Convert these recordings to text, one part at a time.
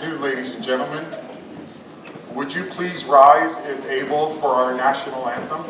afternoon, ladies and gentlemen. Would you please rise, if able, for our national anthem?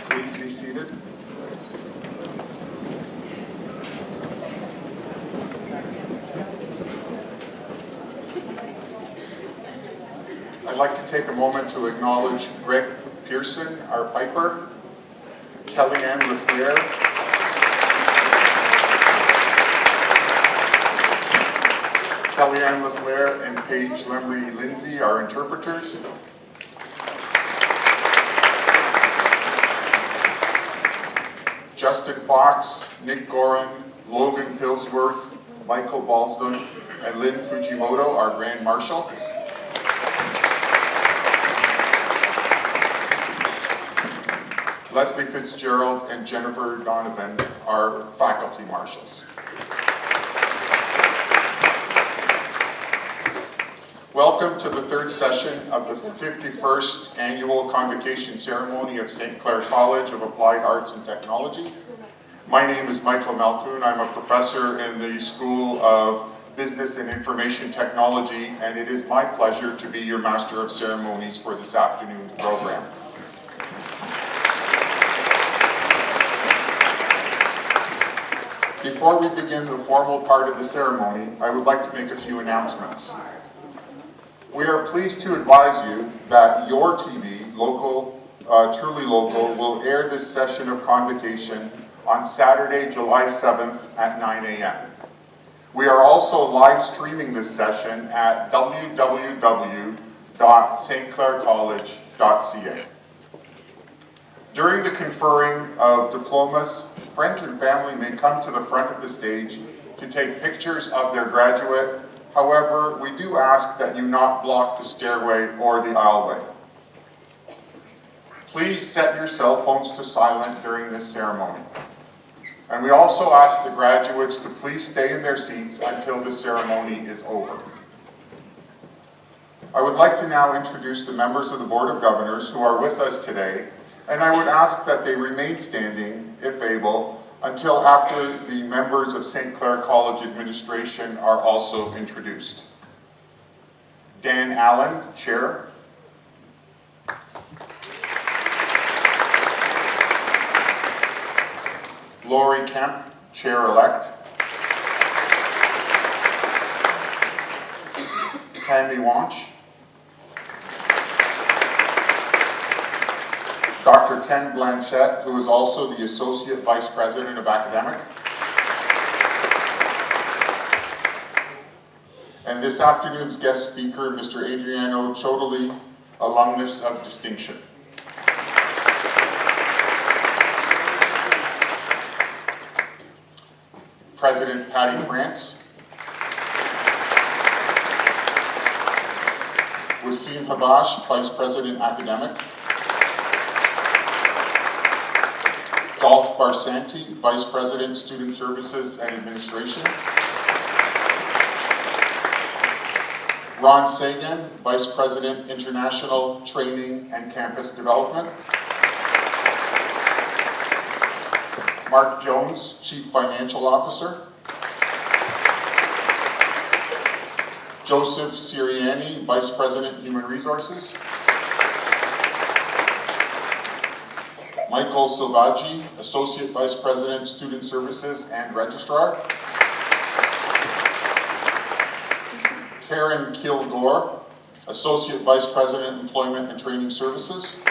Please be seated. I'd like to take a moment to acknowledge Greg Pearson, our piper, Kellyanne LaFleur, Kellyanne LaFleur and Paige Lemry Lindsay, our interpreters. Justin Fox, Nick Gorin, Logan Pillsworth, Michael Balsdon, and Lynn Fujimoto, our Grand Marshal. Leslie Fitzgerald and Jennifer Donovan, our faculty marshals. Welcome to the third session of the 51st Annual Convocation Ceremony of St. Clair College of Applied Arts and Technology. My name is Michael Malkoon. I'm a professor in the School of Business and Information Technology, and it is my pleasure to be your Master of Ceremonies for this afternoon's program. Before we begin the formal part of the ceremony, I would like to make a few announcements. We are pleased to advise you that your TV, Truly Local, will air this session of Convocation on Saturday, July 7th at 9 a.m. We are also live streaming this session at www.stclaircollege.ca. During the conferring of diplomas, friends and family may come to the front of the stage to take pictures of their graduate. However, we do ask that you not block the stairway or the aisleway. Please set your cell phones to silent during this ceremony. And we also ask the graduates to please stay in their seats until the ceremony is over. I would like to now introduce the members of the Board of Governors who are with us today, and I would ask that they remain standing, if able, until after the members of St. Clair College administration are also introduced. Dan Allen, Chair. Lori Kemp, Chair-elect. Tammy Wanch. Dr. Ken Blanchette, who is also the Associate Vice President of Academic. And this afternoon's guest speaker, Mr. Adriano Chodoli, alumnus of distinction. President Patty France. Wasim Habash, Vice President Academic. Dolph Barsanti, Vice President, Student Services and Administration. Ron Sagan, Vice President, International Training and Campus Development. Mark Jones, Chief Financial Officer. Joseph Siriani, Vice President, Human Resources. Michael Silvaggi, Associate Vice President, Student Services and Registrar. Karen Kilgore, Associate Vice President, Employment and Training Services.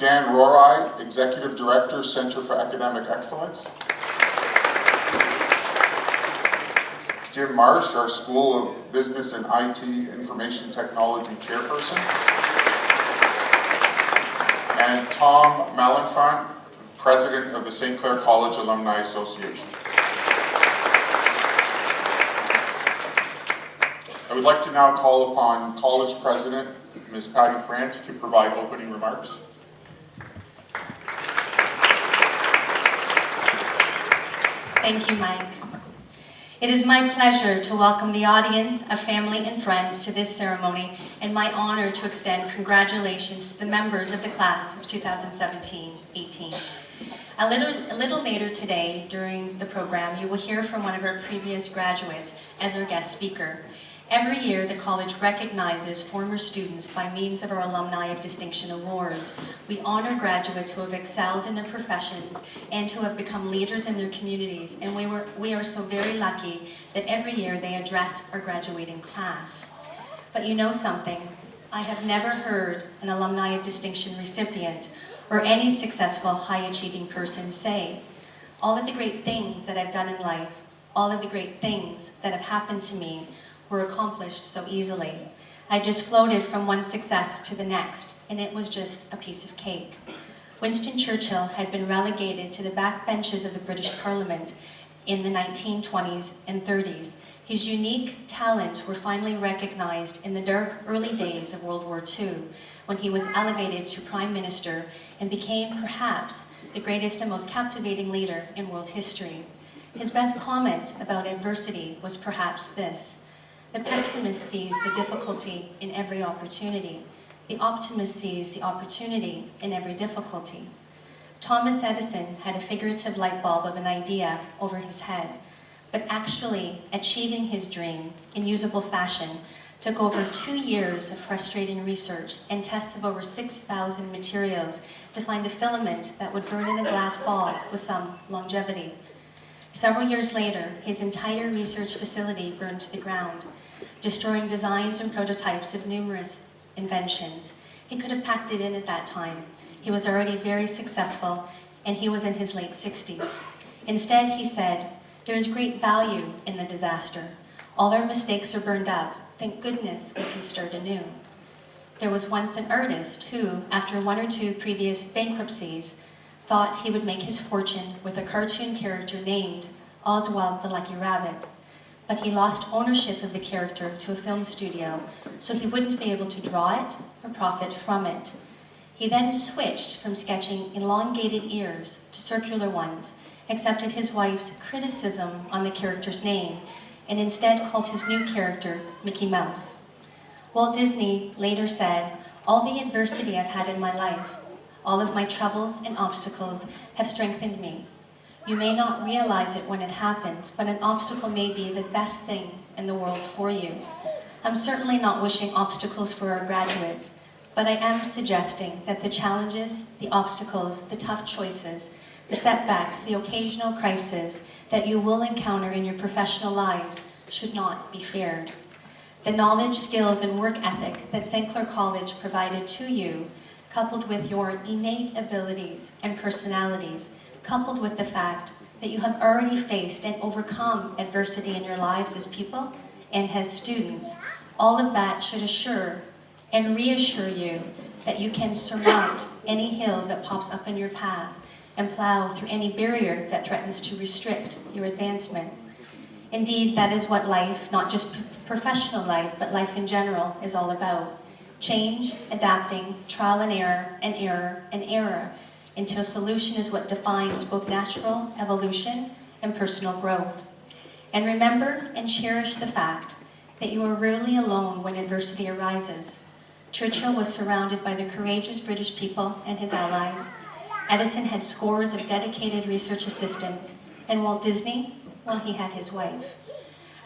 Dan Rorai, Executive Director, Center for Academic Excellence. Jim Marsh, our School of Business and IT Information Technology Chairperson. And Tom Malenfant, President of the St. Clair College Alumni Association. I would like to now call upon College President, Ms. Patty France, to provide opening remarks. Thank you, Mike. It is my pleasure to welcome the audience of family and friends to this ceremony, and my honor to extend congratulations to the members of the class of 2017-18. A little later today during the program, you will hear from one of our previous graduates as our guest speaker. Every year, the college recognizes former students by means of our Alumni of Distinction Awards. We honor graduates who have excelled in their professions and who have become leaders in their communities, and we are so very lucky that every year they address our graduating class. But you know something? I have never heard an Alumni of Distinction recipient or any successful high-achieving person say, "All of the great things that I've done in life, all of the great things that have happened to me were accomplished so easily. I just floated from one success to the next, and it was just a piece of cake." Winston Churchill had been relegated to the back benches of the British Parliament in the 1920s and 30s. His unique talents were finally recognized in the dark early days of World War II, when he was elevated to Prime Minister and became perhaps the greatest and most captivating leader in world history. His best comment about adversity was perhaps this: "The pessimist sees the difficulty in every opportunity. The optimist sees the opportunity in every difficulty." Thomas Edison had a figurative light bulb of an idea over his head, but actually achieving his dream in usable fashion took over 2 years of frustrating research and tests of over 6,000 materials to find a filament that would burn in a glass ball with some longevity. Several years later, his entire research facility burned to the ground, destroying designs and prototypes of numerous inventions. He could have packed it in at that time. He was already very successful, and he was in his late 60s. Instead, he said, "There is great value in the disaster. All our mistakes are burned up. Thank goodness we can start anew." There was once an artist who, after 1 or 2 previous bankruptcies, thought he would make his fortune with a cartoon character named Oswald the Lucky Rabbit. But he lost ownership of the character to a film studio, so he wouldn't be able to draw it or profit from it. He then switched from sketching elongated ears to circular ones, accepted his wife's criticism on the character's name, and instead called his new character Mickey Mouse. Walt Disney later said, "All the adversity I've had in my life, all of my troubles and obstacles have strengthened me. You may not realize it when it happens, but an obstacle may be the best thing in the world for you." I'm certainly not wishing obstacles for our graduates, but I am suggesting that the challenges, the obstacles, the tough choices, the setbacks, the occasional crises that you will encounter in your professional lives should not be feared. The knowledge, skills, and work ethic that St. Clair College provided to you, coupled with your innate abilities and personalities, coupled with the fact that you have already faced and overcome adversity in your lives as people and as students, all of that should assure and reassure you that you can surmount any hill that pops up in your path and plow through any barrier that threatens to restrict your advancement. Indeed, that is what life, not just professional life, but life in general is all about. Change, adapting, trial and error, until solution is what defines both natural evolution and personal growth. And remember and cherish the fact that you are rarely alone when adversity arises. Churchill was surrounded by the courageous British people and his allies. Edison had scores of dedicated research assistants, and Walt Disney, well, he had his wife.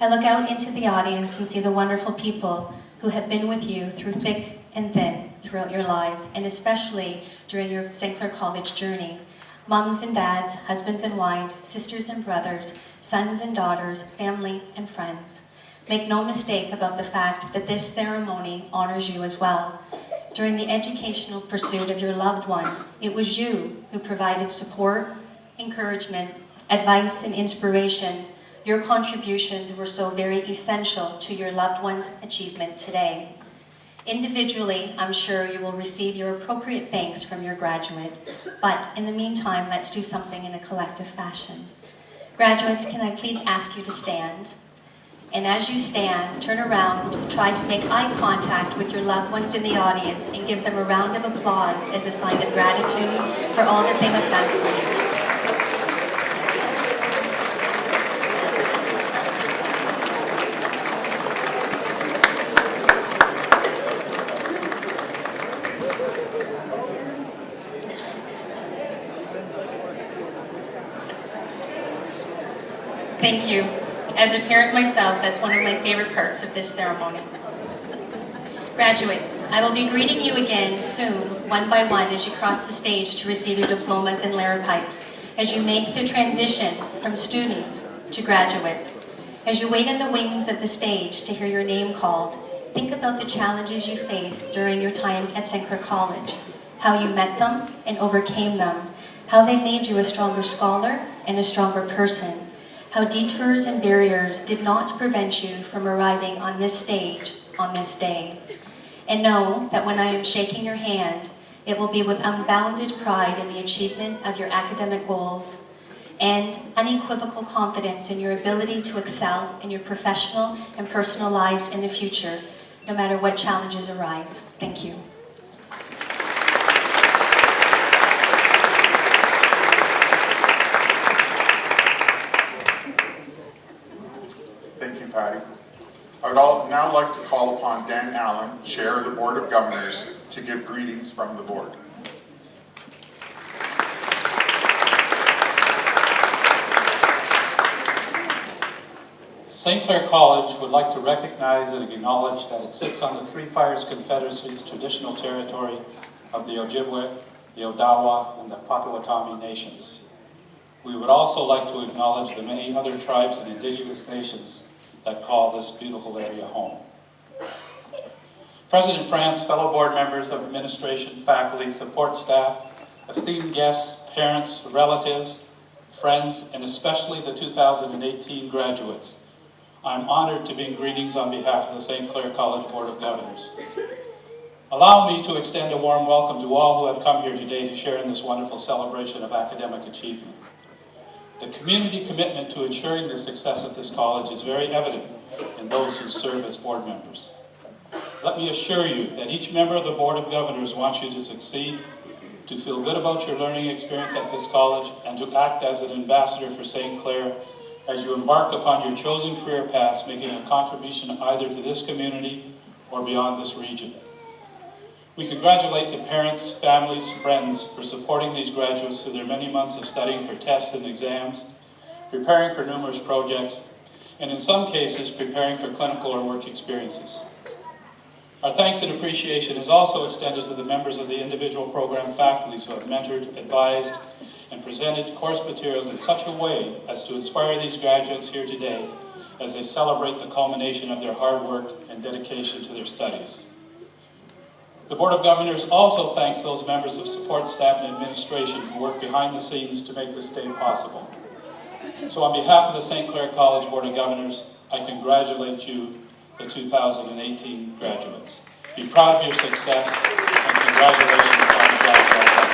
I look out into the audience and see the wonderful people who have been with you through thick and thin throughout your lives, and especially during your St. Clair College journey. Moms and dads, husbands and wives, sisters and brothers, sons and daughters, family and friends. Make no mistake about the fact that this ceremony honors you as well. During the educational pursuit of your loved one, it was you who provided support, encouragement, advice, and inspiration. Your contributions were so very essential to your loved one's achievement today. Individually, I'm sure you will receive your appropriate thanks from your graduate, but in the meantime, let's do something in a collective fashion. Graduates, can I please ask you to stand? And as you stand, turn around, try to make eye contact with your loved ones in the audience and give them a round of applause as a sign of gratitude for all that they have done for you. Thank you. As a parent myself, that's one of my favorite parts of this ceremony. Graduates, I will be greeting you again soon, one by one, as you cross the stage to receive your diplomas and lariat as you make the transition from students to graduates. As you wait in the wings of the stage to hear your name called, think about the challenges you faced during your time at St. Clair College, how you met them and overcame them, how they made you a stronger scholar and a stronger person, how detours and barriers did not prevent you from arriving on this stage on this day. And know that when I am shaking your hand, it will be with unbounded pride in the achievement of your academic goals and unequivocal confidence in your ability to excel in your professional and personal lives in the future, no matter what challenges arise. Thank you. Thank you, Patty. I would now like to call upon Dan Allen, Chair of the Board of Governors, to give greetings from the board. St. Clair College would like to recognize and acknowledge that it sits on the Three Fires Confederacy's traditional territory of the Ojibwe, the Odawa, and the Potawatomi nations. We would also like to acknowledge the many other tribes and indigenous nations that call this beautiful area home. President France, fellow board members of administration, faculty, support staff, esteemed guests, parents, relatives, friends, and especially the 2018 graduates, I'm honored to bring greetings on behalf of the St. Clair College Board of Governors. Allow me to extend a warm welcome to all who have come here today to share in this wonderful celebration of academic achievement. The community commitment to ensuring the success of this college is very evident in those who serve as board members. Let me assure you that each member of the Board of Governors wants you to succeed, to feel good about your learning experience at this college, and to act as an ambassador for St. Clair as you embark upon your chosen career paths, making a contribution either to this community or beyond this region. We congratulate the parents, families, friends for supporting these graduates through their many months of studying for tests and exams, preparing for numerous projects, and in some cases, preparing for clinical or work experiences. Our thanks and appreciation is also extended to the members of the individual program faculties who have mentored, advised, and presented course materials in such a way as to inspire these graduates here today as they celebrate the culmination of their hard work and dedication to their studies. The Board of Governors also thanks those members of support staff and administration who work behind the scenes to make this day possible. So on behalf of the St. Clair College Board of Governors, I congratulate you, the 2018 graduates. Be proud of your success and congratulations on the job well done.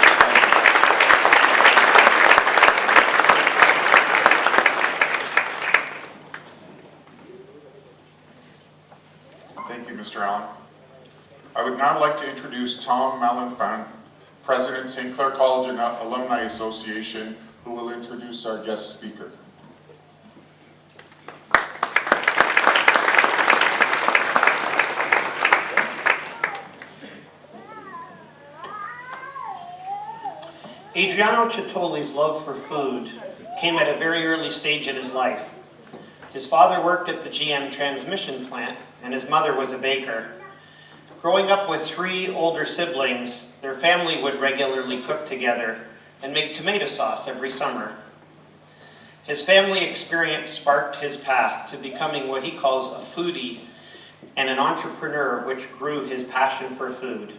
introduce Tom Malenfant, President, St. Clair College and Alumni Association, who will introduce our guest speaker. Adriano Cittoli's love for food came at a very early stage in his life. His father worked at the GM transmission plant, and his mother was a baker. Growing up with 3 older siblings, their family would regularly cook together and make tomato sauce every summer. His family experience sparked his path to becoming what he calls a foodie and an entrepreneur, which grew his passion for food.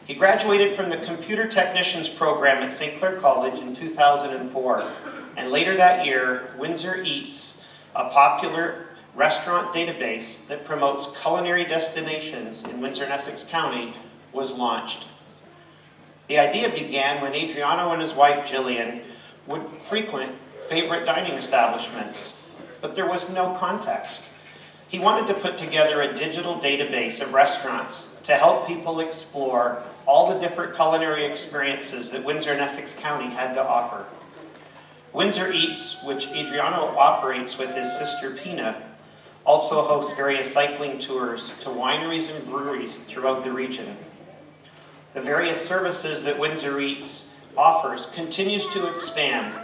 He graduated from the Computer Technicians program at St. Clair College in 2004, and later that year, Windsor Eats, a popular restaurant database that promotes culinary destinations in Windsor and Essex County, was launched. The idea began when Adriano and his wife Jillian would frequent favorite dining establishments, but there was no context. He wanted to put together a digital database of restaurants to help people explore all the different culinary experiences that Windsor and Essex County had to offer. Windsor Eats, which Adriano operates with his sister Pina, also hosts various cycling tours to wineries and breweries throughout the region. The various services that Windsor Eats offers continues to expand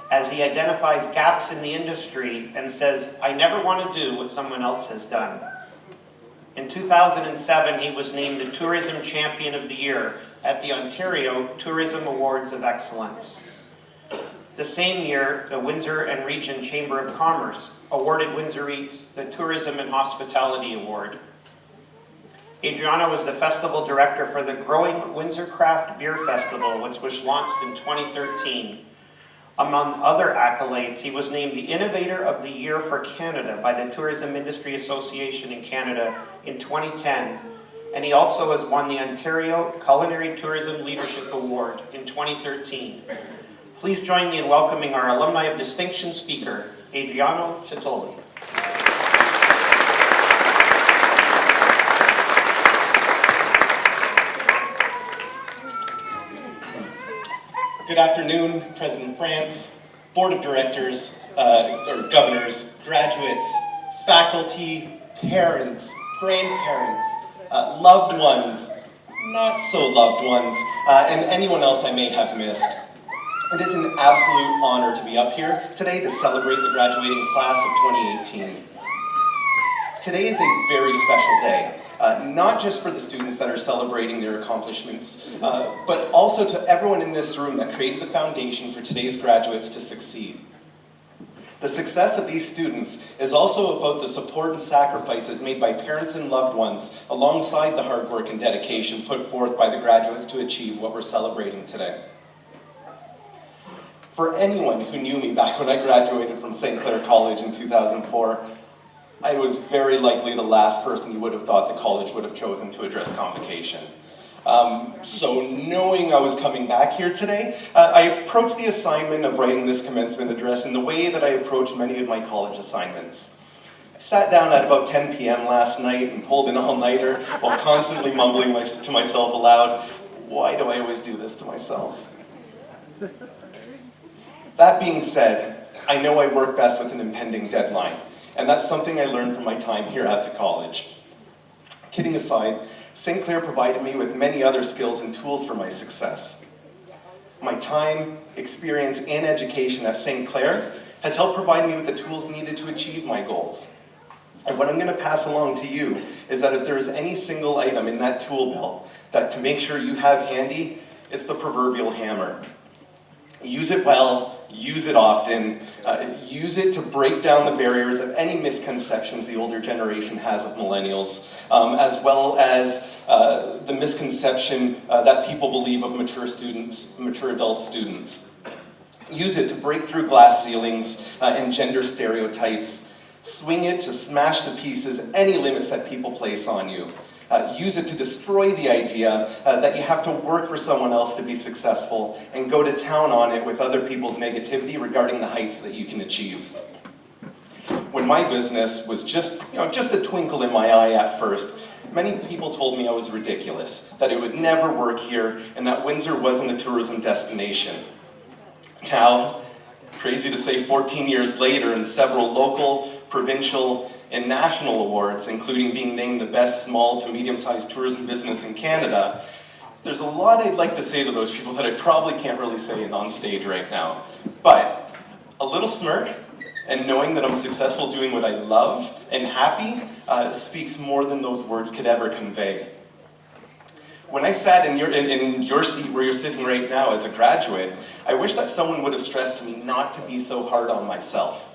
as he identifies gaps in the industry and says, "I never want to do what someone else has done." In 2007, he was named the Tourism Champion of the Year at the Ontario Tourism Awards of Excellence. The same year, the Windsor and Region Chamber of Commerce awarded Windsor Eats the Tourism and Hospitality Award. Adriano was the festival director for the Growing Windsor Craft Beer Festival, which was launched in 2013. Among other accolades, he was named the Innovator of the Year for Canada by the Tourism Industry Association in Canada in 2010, and he also has won the Ontario Culinary Tourism Leadership Award in 2013. Please join me in welcoming our Alumni of Distinction speaker, Adriano Cittoli. Good afternoon, President France, Board of Directors, or Governors, graduates, faculty, parents, grandparents, loved ones, not so loved ones, and anyone else I may have missed. It is an absolute honor to be up here today to celebrate the graduating class of 2018. Today is a very special day. Not just for the students that are celebrating their accomplishments, but also to everyone in this room that created the foundation for today's graduates to succeed. The success of these students is also about the support and sacrifices made by parents and loved ones alongside the hard work and dedication put forth by the graduates to achieve what we're celebrating today. For anyone who knew me back when I graduated from St. Clair College in 2004, I was very likely the last person you would have thought the college would have chosen to address Convocation. So knowing I was coming back here today, I approached the assignment of writing this commencement address in the way that I approached many of my college assignments. I sat down at about 10 p.m. last night and pulled an all-nighter while constantly mumbling to myself aloud, "Why do I always do this to myself?" That being said, I know I work best with an impending deadline. And that's something I learned from my time here at the college. Kidding aside, St. Clair provided me with many other skills and tools for my success. My time, experience, and education at St. Clair has helped provide me with the tools needed to achieve my goals. And what I'm going to pass along to you is that if there is any single item in that tool belt that to make sure you have handy, it's the proverbial hammer. Use it well, use it often, use it to break down the barriers of any misconceptions the older generation has of millennials, as well as the misconception that people believe of mature adult students. Use it to break through glass ceilings and gender stereotypes. Swing it to smash to pieces any limits that people place on you. Use it to destroy the idea that you have to work for someone else to be successful, and go to town on it with other people's negativity regarding the heights that you can achieve. When my business was just a twinkle in my eye at first, many people told me I was ridiculous, that it would never work here, and that Windsor wasn't a tourism destination. Now, crazy to say, 14 years later, and several local, provincial, and national awards, including being named the best small to medium-sized tourism business in Canada, there's a lot I'd like to say to those people that I probably can't really say on stage right now. But a little smirk and knowing that I'm successful doing what I love and happy speaks more than those words could ever convey. When I sat in your seat where you're sitting right now as a graduate, I wish that someone would have stressed to me not to be so hard on myself.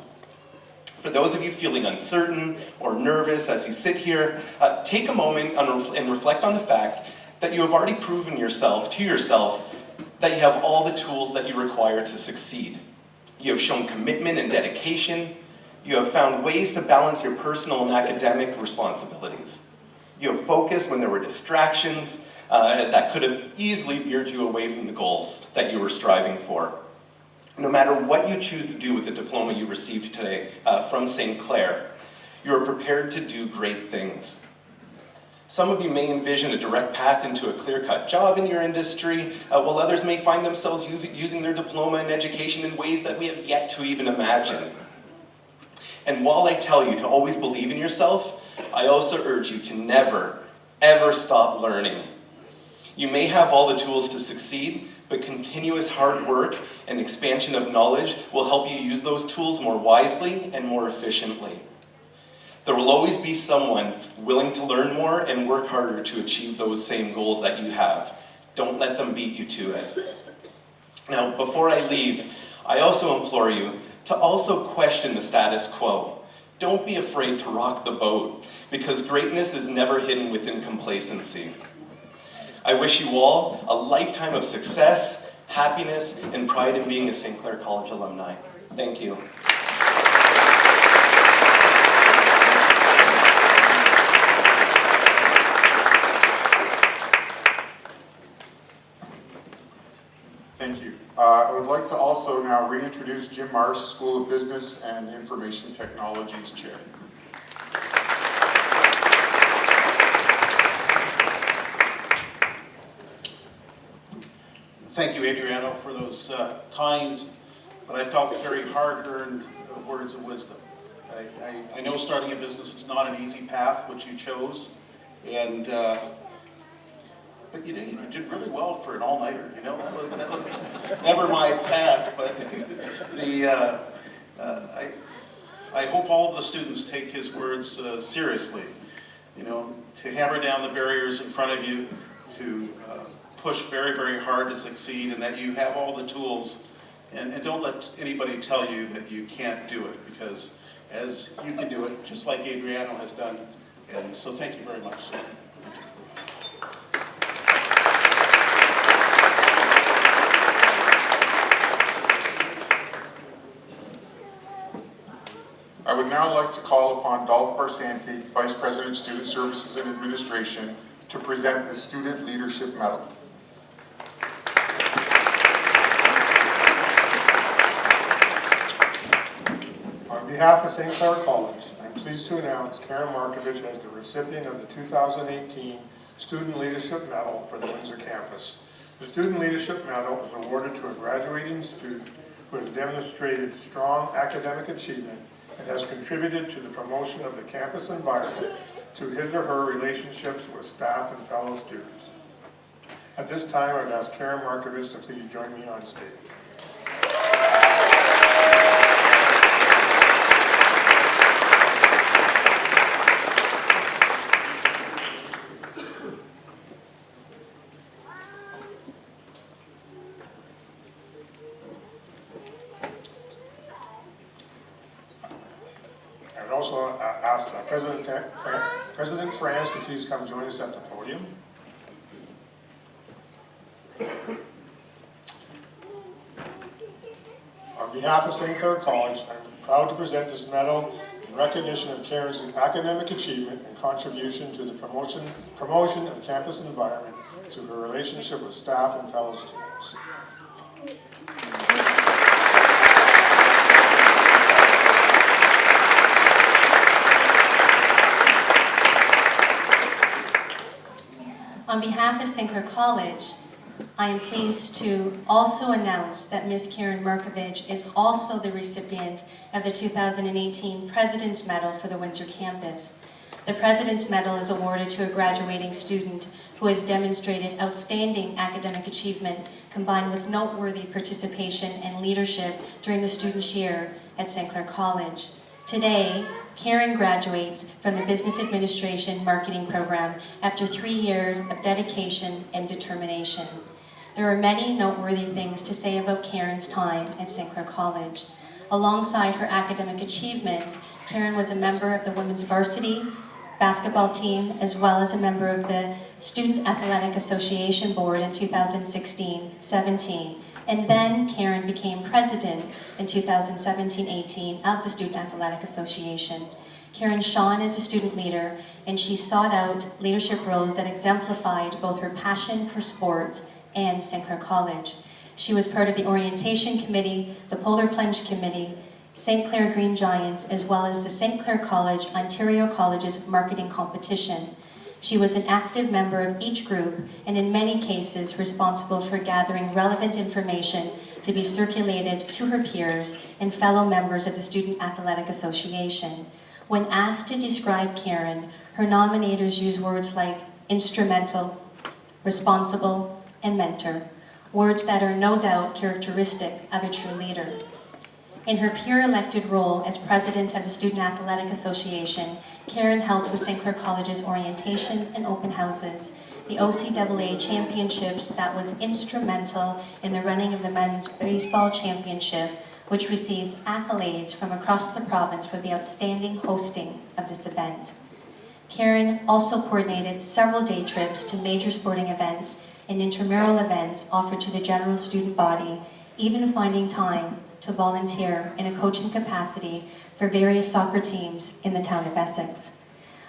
For those of you feeling uncertain or nervous as you sit here, take a moment and reflect on the fact that you have already proven to yourself that you have all the tools that you require to succeed. You have shown commitment and dedication. You have found ways to balance your personal and academic responsibilities. You have focused when there were distractions that could have easily veered you away from the goals that you were striving for. No matter what you choose to do with the diploma you received today from St. Clair, you are prepared to do great things. Some of you may envision a direct path into a clear-cut job in your industry, while others may find themselves using their diploma and education in ways that we have yet to even imagine. And while I tell you to always believe in yourself, I also urge you to never, ever stop learning. You may have all the tools to succeed, but continuous hard work and expansion of knowledge will help you use those tools more wisely and more efficiently. There will always be someone willing to learn more and work harder to achieve those same goals that you have. Don't let them beat you to it. Now, before I leave, I also implore you to also question the status quo. Don't be afraid to rock the boat, because greatness is never hidden within complacency. I wish you all a lifetime of success, happiness, and pride in being a St. Clair College alumni. Thank you. Thank you. I would like to also now reintroduce Jim Marsh, School of Business and Information Technologies Chair. Thank you, Adriano, for those kind, but I felt very hard-earned words of wisdom. I know starting a business is not an easy path, which you chose, and but you did really well for an all-nighter. You know, that was never my path, but I hope all of the students take his words seriously. You know, to hammer down the barriers in front of you, to push very, very hard to succeed, and that you have all the tools, and don't let anybody tell you that you can't do it, because as you can do it, just like Adriano has done. And so thank you very much. I would now like to call upon Dolph Barsanti, Vice President, Student Services and Administration, to present the Student Leadership Medal. On behalf of St. Clair College, I'm pleased to announce Karen Markovich as the recipient of the 2018 Student Leadership Medal for the Windsor campus. The Student Leadership Medal is awarded to a graduating student who has demonstrated strong academic achievement and has contributed to the promotion of the campus environment through his or her relationships with staff and fellow students. At this time, I would ask Karen Markovich to please join me on stage. I would also ask President France to please come join us at the podium. On behalf of St. Clair College, I'm proud to present this medal in recognition of Karen's academic achievement and contribution to the promotion of campus environment through her relationship with staff and fellow students. On behalf of St. Clair College, I am pleased to also announce that Ms. Karen Markovich is also the recipient of the 2018 President's Medal for the Windsor campus. The President's Medal is awarded to a graduating student who has demonstrated outstanding academic achievement combined with noteworthy participation and leadership during the student's year at St. Clair College. Today, Karen graduates from the Business Administration Marketing Program after 3 years of dedication and determination. There are many noteworthy things to say about Karen's time at St. Clair College. Alongside her academic achievements, Karen was a member of the women's varsity basketball team, as well as a member of the Student Athletic Association Board in 2016-17. And then Karen became president in 2017-18 of the Student Athletic Association. Karen shone as a student leader, and she sought out leadership roles that exemplified both her passion for sport and St. Clair College. She was part of the Orientation Committee, the Polar Plunge Committee, St. Clair Green Giants, as well as the St. Clair College Ontario College's marketing competition. She was an active member of each group and in many cases responsible for gathering relevant information to be circulated to her peers and fellow members of the Student Athletic Association. When asked to describe Karen, her nominators use words like instrumental, responsible, and mentor, words that are no doubt characteristic of a true leader. In her peer-elected role as president of the Student Athletic Association, Karen helped with St. Clair College's orientations and open houses, the OCAA championships that was instrumental in the running of the men's baseball championship, which received accolades from across the province for the outstanding hosting of this event. Karen also coordinated several day trips to major sporting events and intramural events offered to the general student body, even finding time to volunteer in a coaching capacity for various soccer teams in the town of Essex.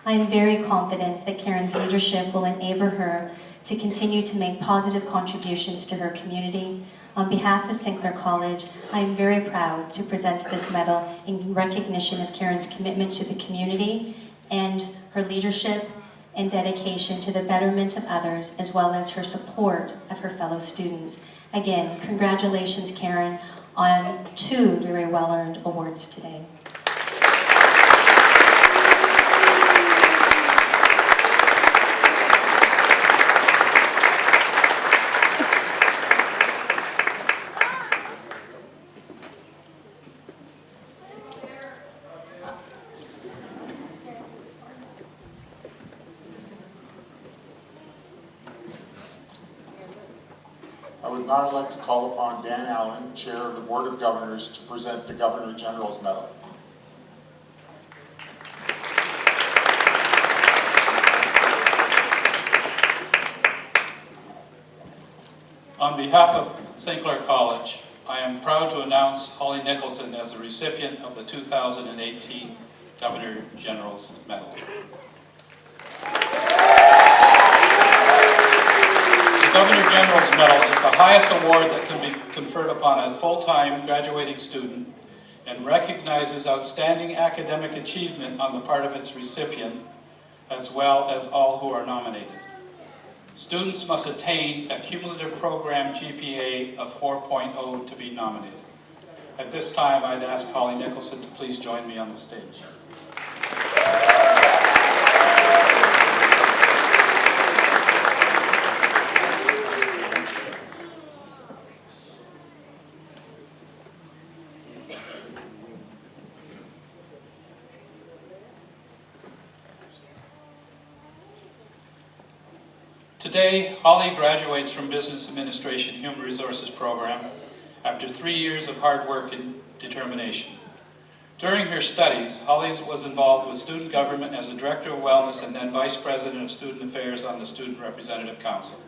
I am very confident that Karen's leadership will enable her to continue to make positive contributions to her community. On behalf of St. Clair College, I am very proud to present this medal in recognition of Karen's commitment to the community and her leadership and dedication to the betterment of others, as well as her support of her fellow students. Again, congratulations, Karen, on 2 very well-earned awards today. I would now like to call upon Dan Allen, Chair of the Board of Governors, to present the Governor General's Medal. On behalf of St. Clair College, I am proud to announce Holly Nicholson as the recipient of the 2018 Governor General's Medal. The Governor General's Medal is the highest award that can be conferred upon a full-time graduating student and recognizes outstanding academic achievement on the part of its recipient, as well as all who are nominated. Students must attain a cumulative program GPA of 4.0 to be nominated. At this time, I'd ask Holly Nicholson to please join me on the stage. Today, Holly graduates from Business Administration Human Resources program after 3 years of hard work and determination. During her studies, Holly was involved with student government as a Director of Wellness and then Vice President of Student Affairs on the Student Representative Council,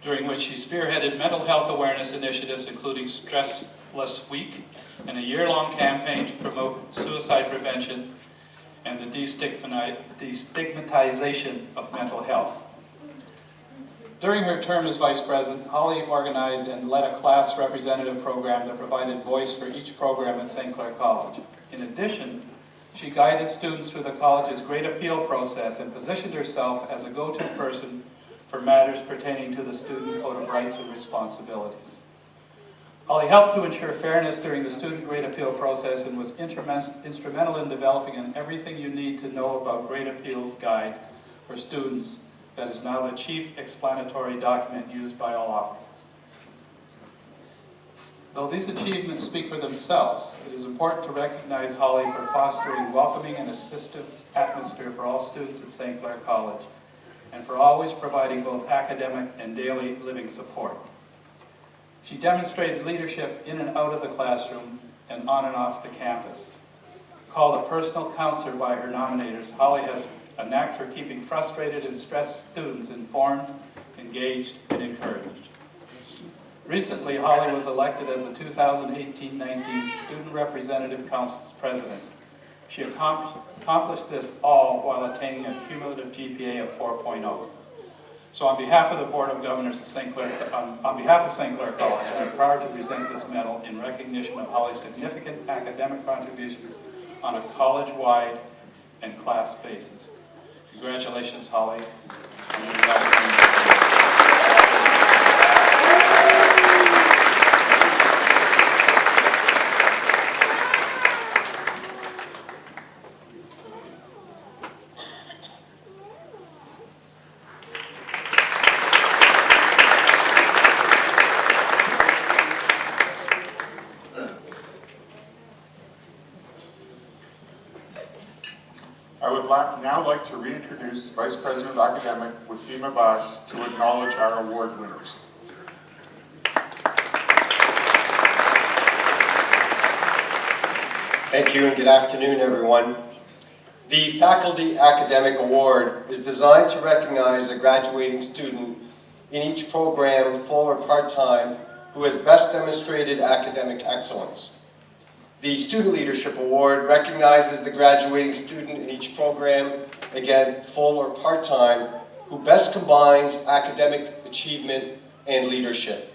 during which she spearheaded mental health awareness initiatives including Stressless Week and a year-long campaign to promote suicide prevention and the destigmatization of mental health. During her term as Vice President, Holly organized and led a class representative program that provided voice for each program at St. Clair College. In addition, she guided students through the college's Great Appeal process and positioned herself as a go-to person for matters pertaining to the Student Code of Rights and Responsibilities. Holly helped to ensure fairness during the student grade appeal process and was instrumental in developing an Everything You Need to Know About Grade Appeals guide for students that is now the chief explanatory document used by all offices. Though these achievements speak for themselves, it is important to recognize Holly for fostering welcoming and assistive atmosphere for all students at St. Clair College, and for always providing both academic and daily living support. She demonstrated leadership in and out of the classroom and on and off the campus. Called a personal counselor by her nominators, Holly has a knack for keeping frustrated and stressed students informed, engaged, and encouraged. Recently, Holly was elected as the 2018-19 Student Representative Council's president. She accomplished this all while attaining a cumulative GPA of 4.0. So on behalf of the Board of Governors of St. Clair, on behalf of St. Clair College, I am proud to present this medal in recognition of Holly's significant academic contributions on a college-wide and class basis. Congratulations, Holly. I would now like to reintroduce Vice President of Academic Wasim Abash to acknowledge our award winners. Thank you and good afternoon, everyone. The Faculty Academic Award is designed to recognize a graduating student in each program, full or part-time, who has best demonstrated academic excellence. The Student Leadership Award recognizes the graduating student in each program, again, full or part-time, who best combines academic achievement and leadership.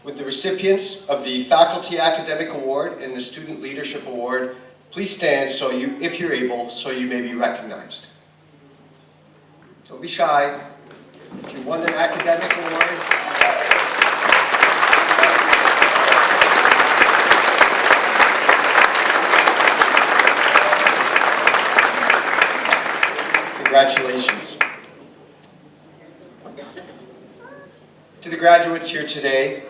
With the recipients of the Faculty Academic Award and the Student Leadership Award, please stand if you're able, so you may be recognized. Don't be shy. If you won an academic award, congratulations. To the graduates here today,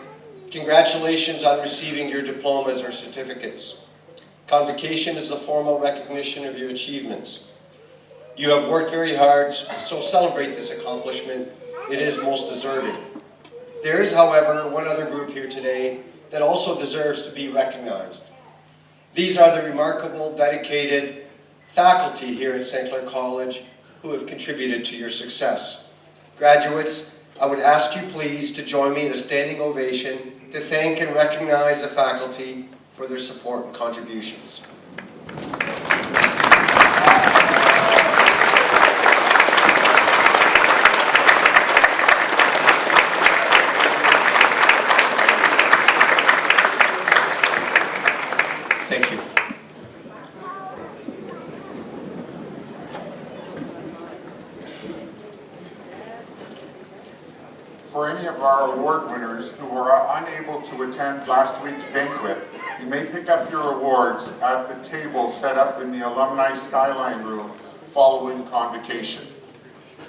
congratulations on receiving your diplomas or certificates. Convocation is the formal recognition of your achievements. You have worked very hard, so celebrate this accomplishment. It is most deserving. There is, however, one other group here today that also deserves to be recognized. These are the remarkable, dedicated faculty here at St. Clair College who have contributed to your success. Graduates, I would ask you please to join me in a standing ovation to thank and recognize the faculty for their support and contributions. Thank you. For any of our award winners who were unable to attend last week's banquet, you may pick up your awards at the table set up in the Alumni Skyline Room following Convocation.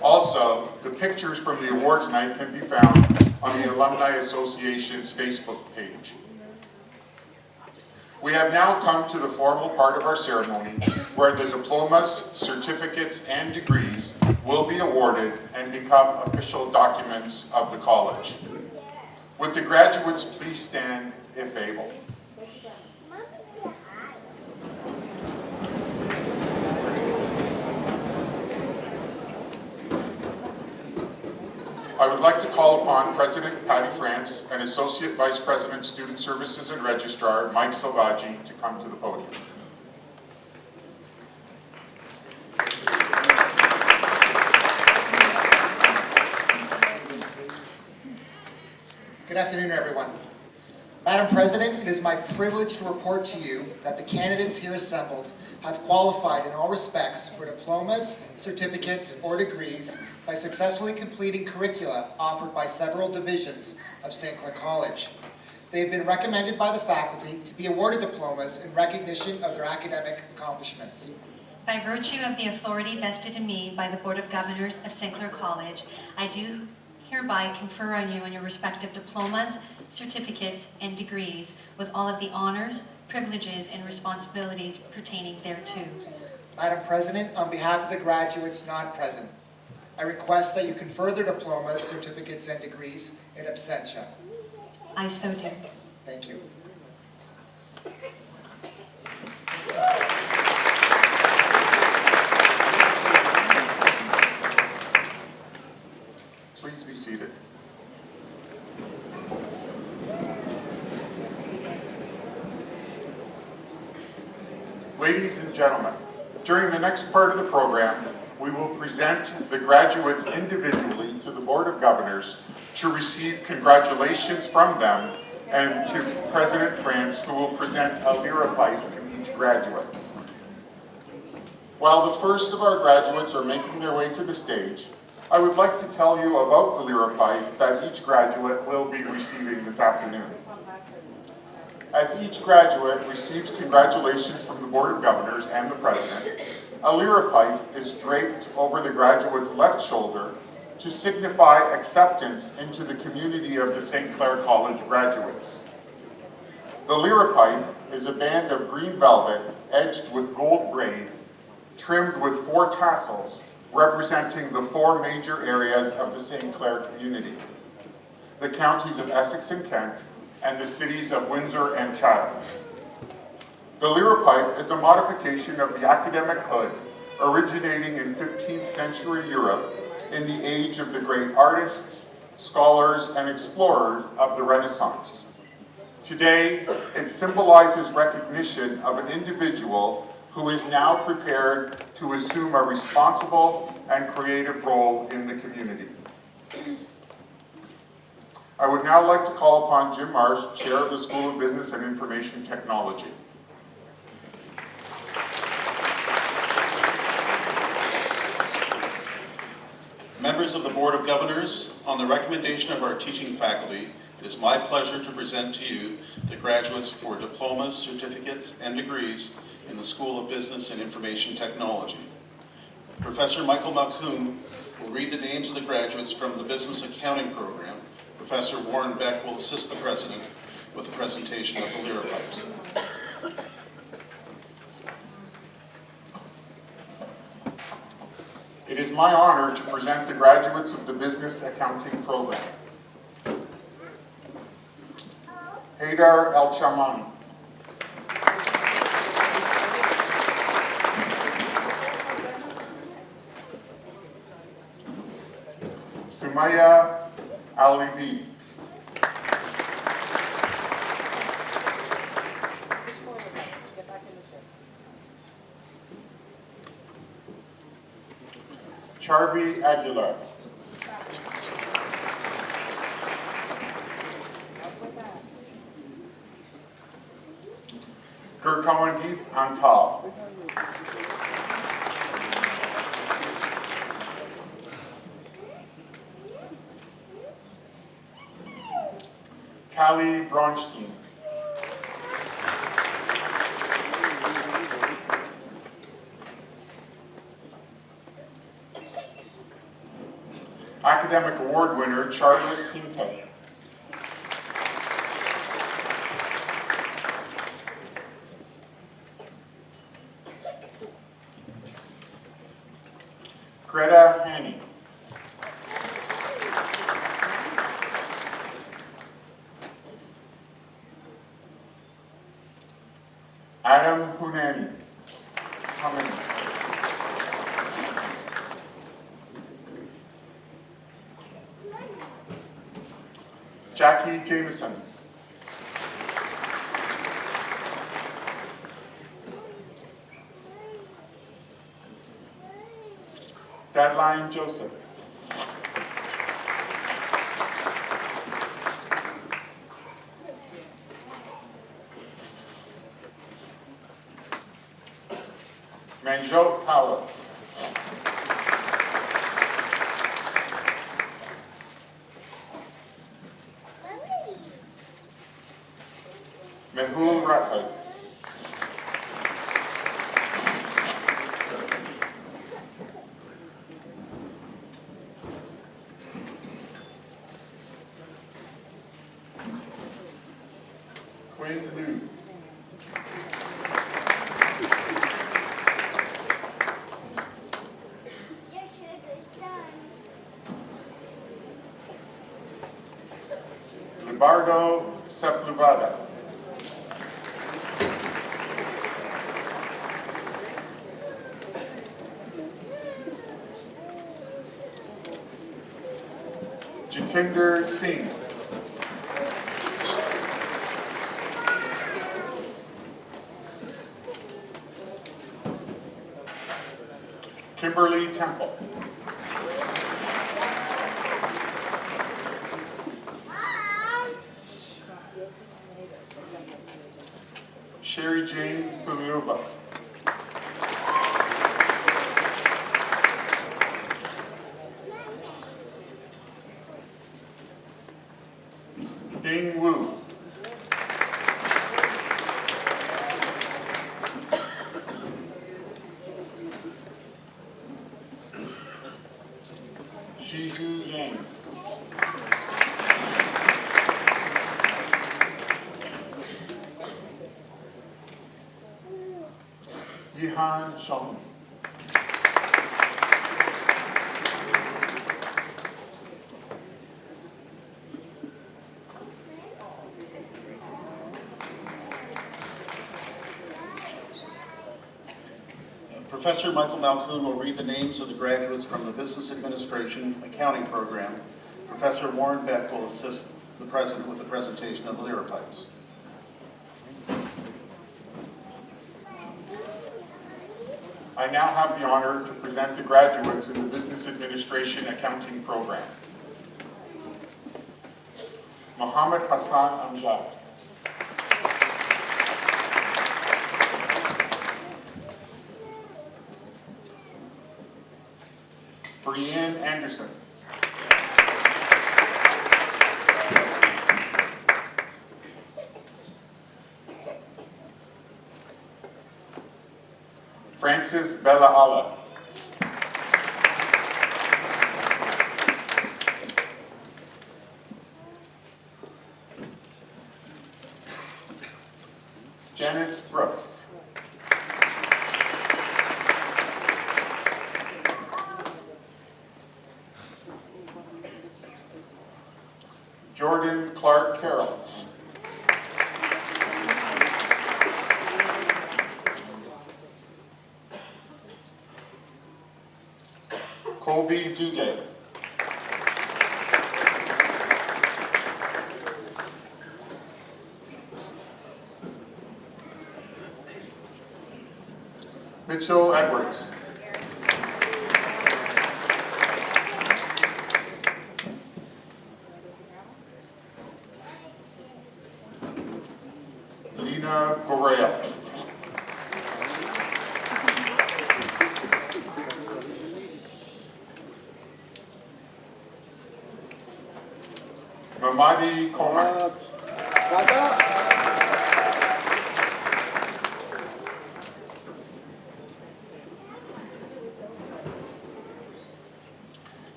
Also, the pictures from the awards night can be found on the Alumni Association's Facebook page. We have now come to the formal part of our ceremony where the diplomas, certificates, and degrees will be awarded and become official documents of the college. Would the graduates please stand if able? I would like to call upon President Patty France and Associate Vice President Student Services and Registrar Mike Salvaggi to come to the podium. Good afternoon, everyone. Madam President, it is my privilege to report to you that the candidates here assembled have qualified in all respects for diplomas, certificates, or degrees by by successfully completing curricula offered by several divisions of St. Clair College. They have been recommended by the faculty to be awarded diplomas in recognition of their academic accomplishments. By virtue of the authority vested in me by the Board of Governors of St. Clair College, I do hereby confer on you on your respective diplomas, certificates, and degrees with all of the honors, privileges, and responsibilities pertaining thereto. Madam President, on behalf of the graduates not present, I request that you confer their diplomas, certificates, and degrees in absentia. I so do. Thank you. Please be seated. Ladies and gentlemen, during the next part of the program, we will present the graduates individually to the Board of Governors to receive congratulations from them, and to President France, who will present a lyra pipe to each graduate. While the first of our graduates are making their way to the stage, I would like to tell you about the lyra pipe that each graduate will be receiving this afternoon. As each graduate receives congratulations from the Board of Governors and the President, a lyra pipe is draped over the graduate's left shoulder to signify acceptance into the community of the St. Clair College graduates. The lyra pipe is a band of green velvet edged with gold braid, trimmed with 4 tassels representing the 4 major areas of the St. Clair community: the counties of Essex and Kent, and the cities of Windsor and Chatham. The lyra pipe is a modification of the academic hood originating in 15th century Europe in the age of the great artists, scholars, and explorers of the Renaissance. Today, it symbolizes recognition of an individual who is now prepared to assume a responsible and creative role in the community. I would now like to call upon Jim Marsh, Chair of the School of Business and Information Technology. Members of the Board of Governors, on the recommendation of our teaching faculty, it is my pleasure to present to you the graduates for diplomas, certificates, and degrees in the School of Business and Information Technology. Professor Michael Malkoon will read the names of the graduates from the Business Accounting program. Professor Warren Beck will assist the President with the presentation of the lyra pipes. It is my honor to present the graduates of the Business Accounting program. Haydar El-Chamani. Sumaya Ali-B. Charvi Aguilar. Gurkawandeep Antal. Callie Bronstein. Academic Award winner Charlotte Sinte. Greta Haney. Adam Hunani. Cummins. Jackie Jameson. Dadline Joseph. Manjot Powell. Mehul Rathod. Quinn Liu. Libardo Sepulveda. Jitinder Singh. Kimberly Temple. Sherry Jane Puluba. Ding Wu. Shiju Yang. Yihan Shong. Professor Michael Malkoon will read the names of the graduates from the Business Administration Accounting Program. Professor Warren Beck will assist the President with the presentation of the lyrotypes. I now have the honor to present the graduates in the Business Administration Accounting Program. Mohammed Hassan Amjad. Brianne Anderson. Francis Bella Allah. Janice Brooks. Jordan Clark Carroll. Colby Duguay. Mitchell Edwards. Lina Correa. Mamadi Komak.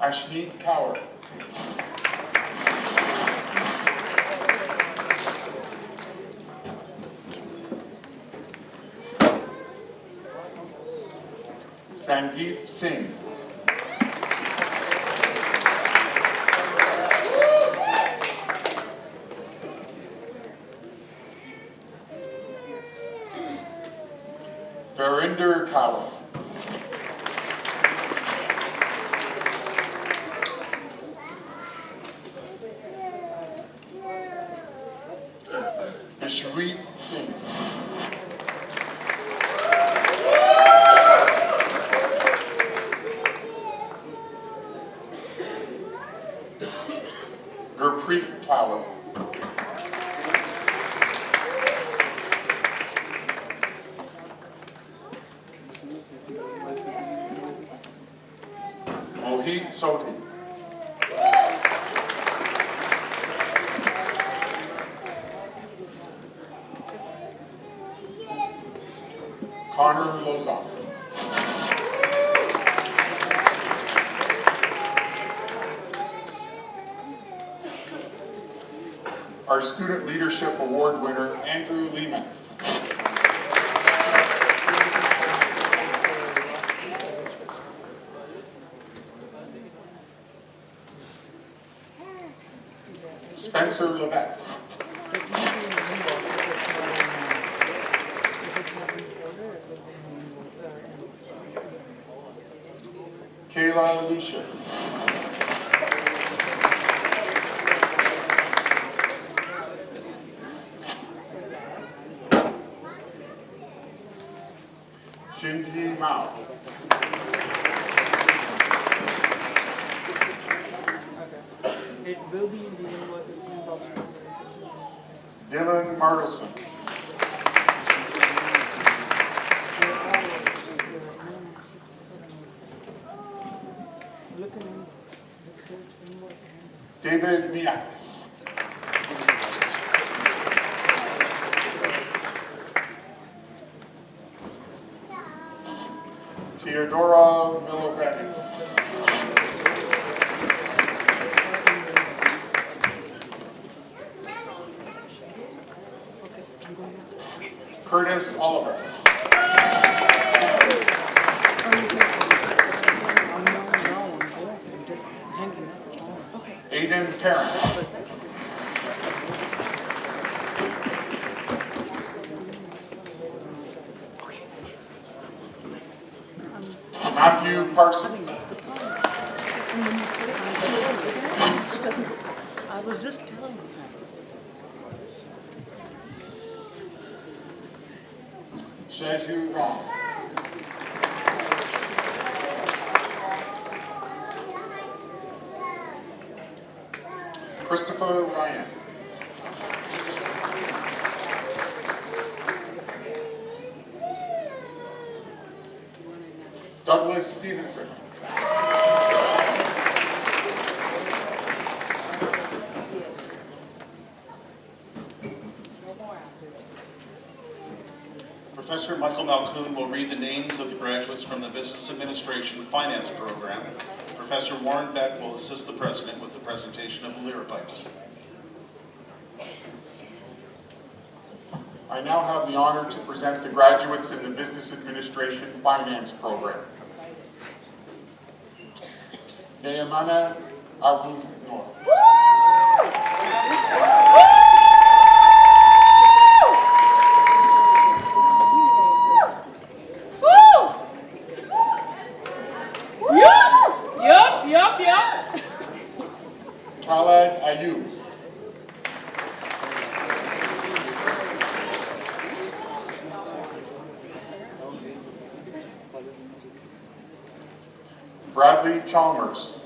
Ashneet Kaur. Sandeep Singh. Verinder Kaur. Ishreet Singh. Gurpreet Kaur. Mohit Sodhi. Connor Lozon. Our Student Leadership Award winner, Andrew Lehman. Spencer Levesque. Kayla Lucia. Shinji Mao. It will be in the inbox. Dylan Martelson. David Miak. Theodora Milovetic. Curtis Oliver. Aiden Parent. Matthew Parsons. I was just telling you. Sheju Rong. Christopher Ryan. Douglas Stevenson. Professor Michael Malkoon will read the names of the graduates from the Business Administration Finance Program. Professor Warren Beck will assist the President with the presentation of the Lyripipes. I now have the honor to present the graduates in the Business Administration Finance Program. Nehemana Abu Noor. Yup. Khaled Ayub. Bradley Chalmers.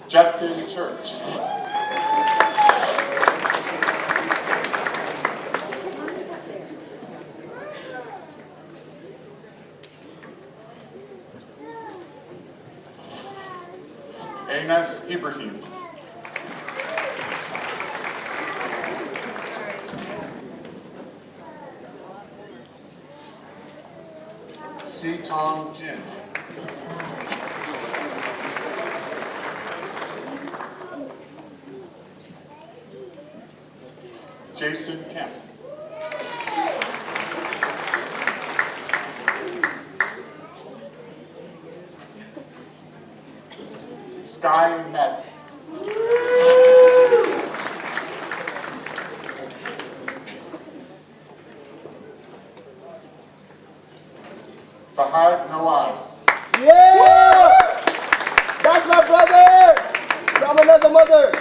Justin Church. Anas Ibrahim. C. Tom Jin. Jason Kemp. Sky Metz. Fahad Nawaz. Yeah! That's my brother! From another mother!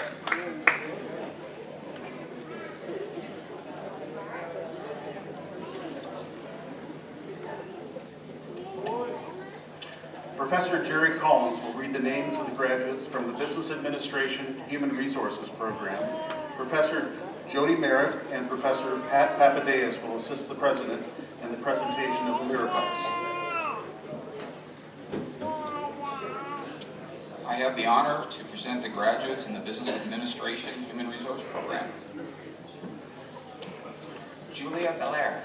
Professor Jerry Collins will read the names of the graduates from the Business Administration Human Resources Program. Professor Jody Merritt and Professor Pat Papadeus will assist the President in the presentation of the Lyripipes. I have the honor to present the graduates in the Business Administration Human Resource Program. Julia Clair.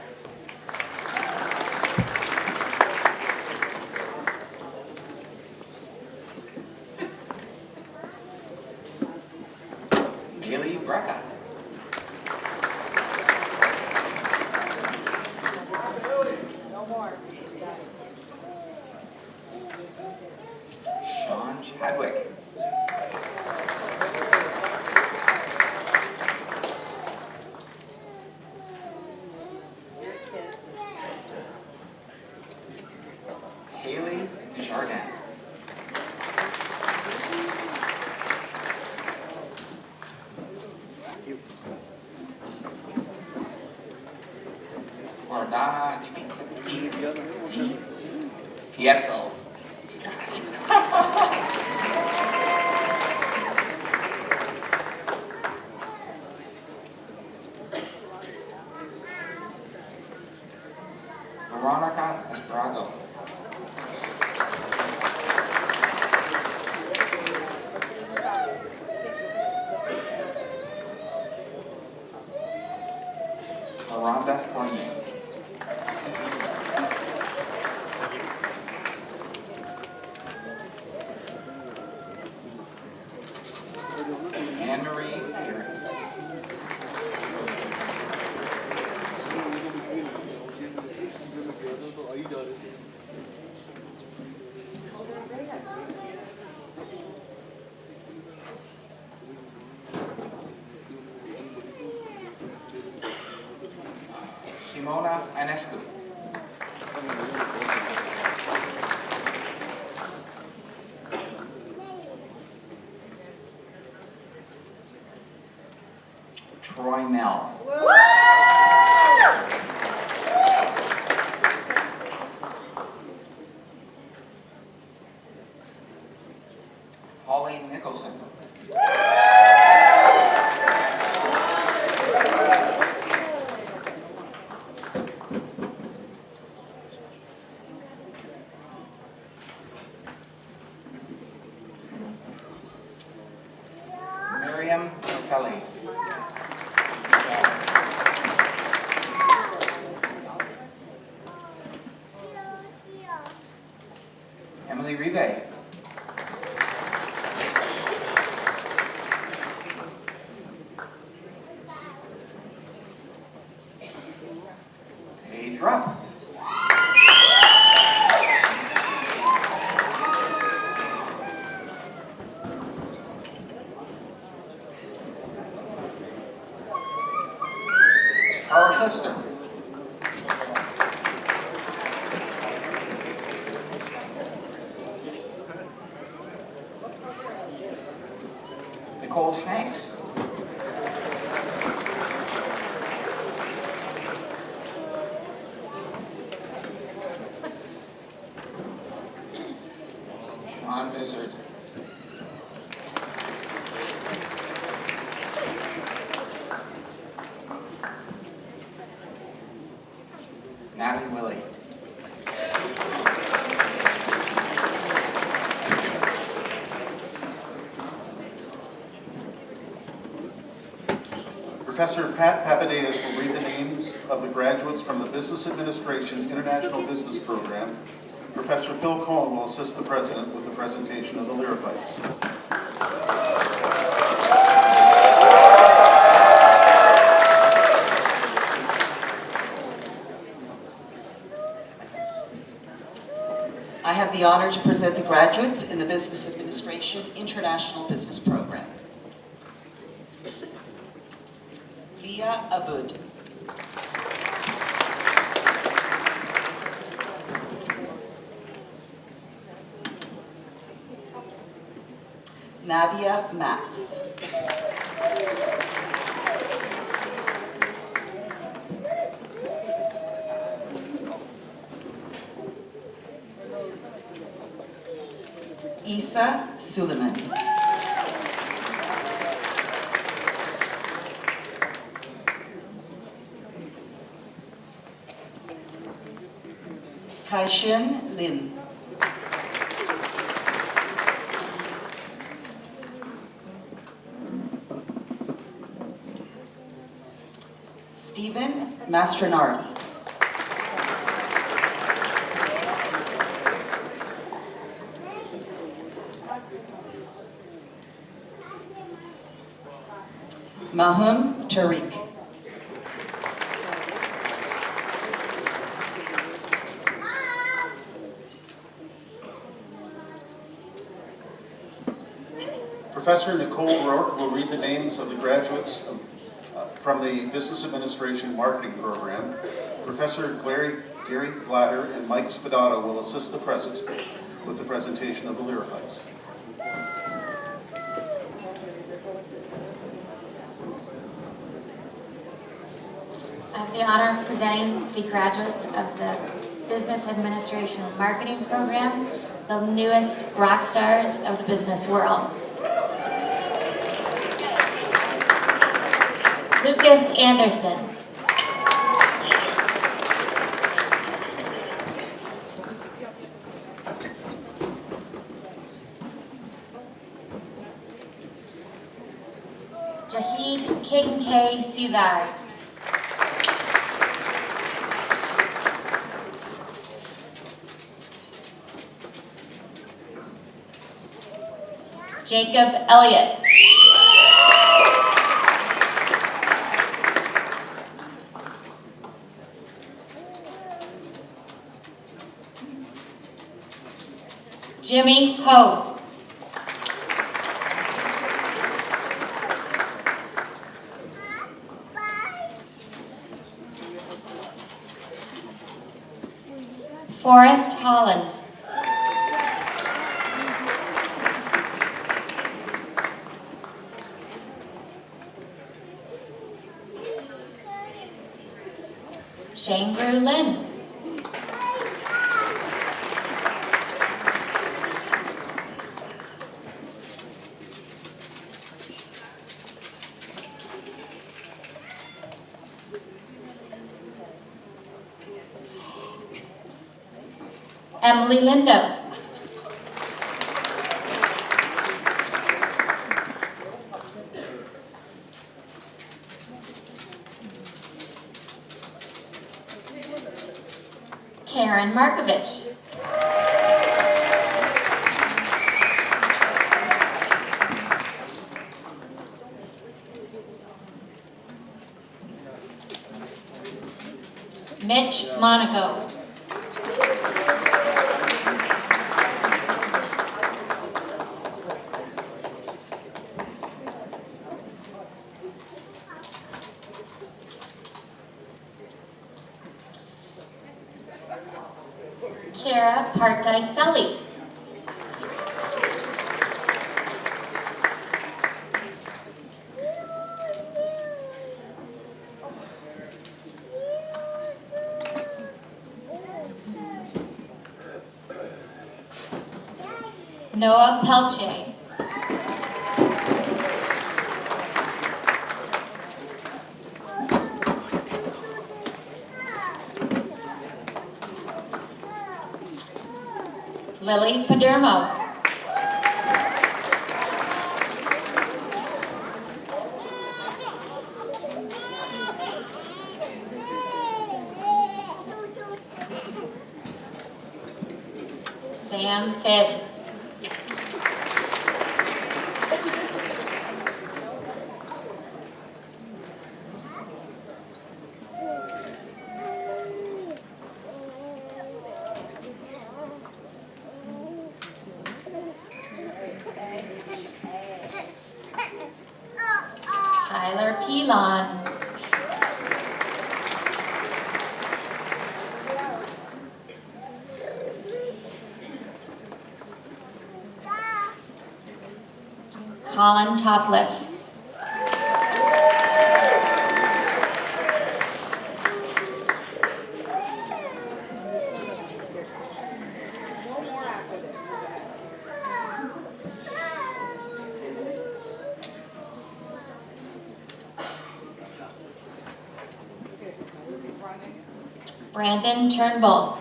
Bailey Brecca. Sean Chadwick. Haley Jardin. Gordana Di Pietro. Veronica Estrado. Miranda Fournier. Anne-Marie Aaron. Simona Anescu. Troy Nell. Holly Nicholson. Miriam Feli. Emily Rive. Paige Rupp. Carl Schuster. Nicole Shanks. Sean Bizzard. Natalie Willie. Professor Pat Papadakis will read the names of the graduates from the Business Administration International Business Program. Professor Phil Cohen will assist the President with the presentation of the lyrophytes. I have the honor to present the graduates in the Business Administration International Business Program. Leah Abud. Nadia Max. Isa Suleiman. Kaishin Lin. Mastronardi. Mahum Tariq. Professor Nicole Rourke will read the names of the graduates from the Business Administration Marketing Program. Professor Gary Glatter and Mike Spadato will assist the president with the presentation of the lyrophytes. I have the honor of presenting the graduates of the Business Administration Marketing Program, the newest rock stars of the business world. Lucas Anderson. Jahid K. Cesar. Jacob Elliott. Jimmy Ho. Forrest Holland. Shangru Lin. Emily Lindo. Karen Markovich. Mitch Monaco. Kara Partai Sully. Noah Pelche. Lily Padermo. Sam Phibbs. Tyler Pilon. Colin Topliff. Brandon Turnbull.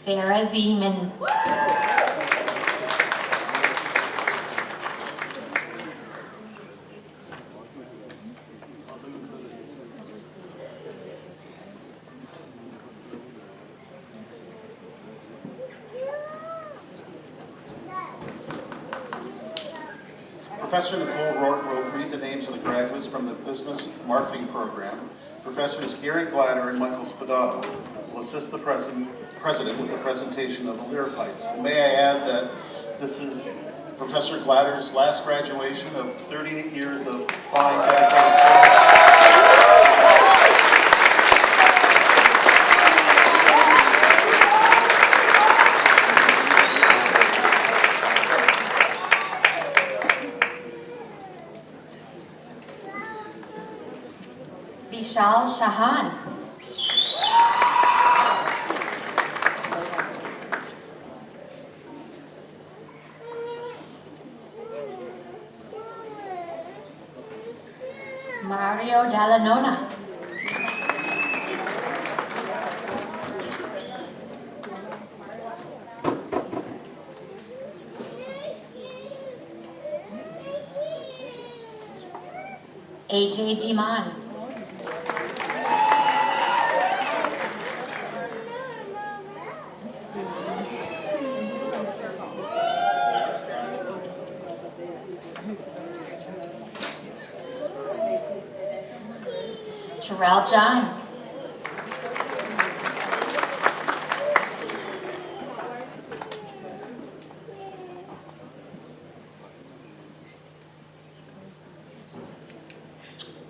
Sarah Zeman. Professor Nicole Rourke will read the names of the graduates from the Business Marketing Program. Professors Gary Glatter and Michael Spadato will assist the President with the presentation of the lyrics. And may I add that this is Professor Glatter's last graduation of 38 years of fine, dedicated service. Vishal Shahan. Mario Dallanona. AJ Diman. Terrell John.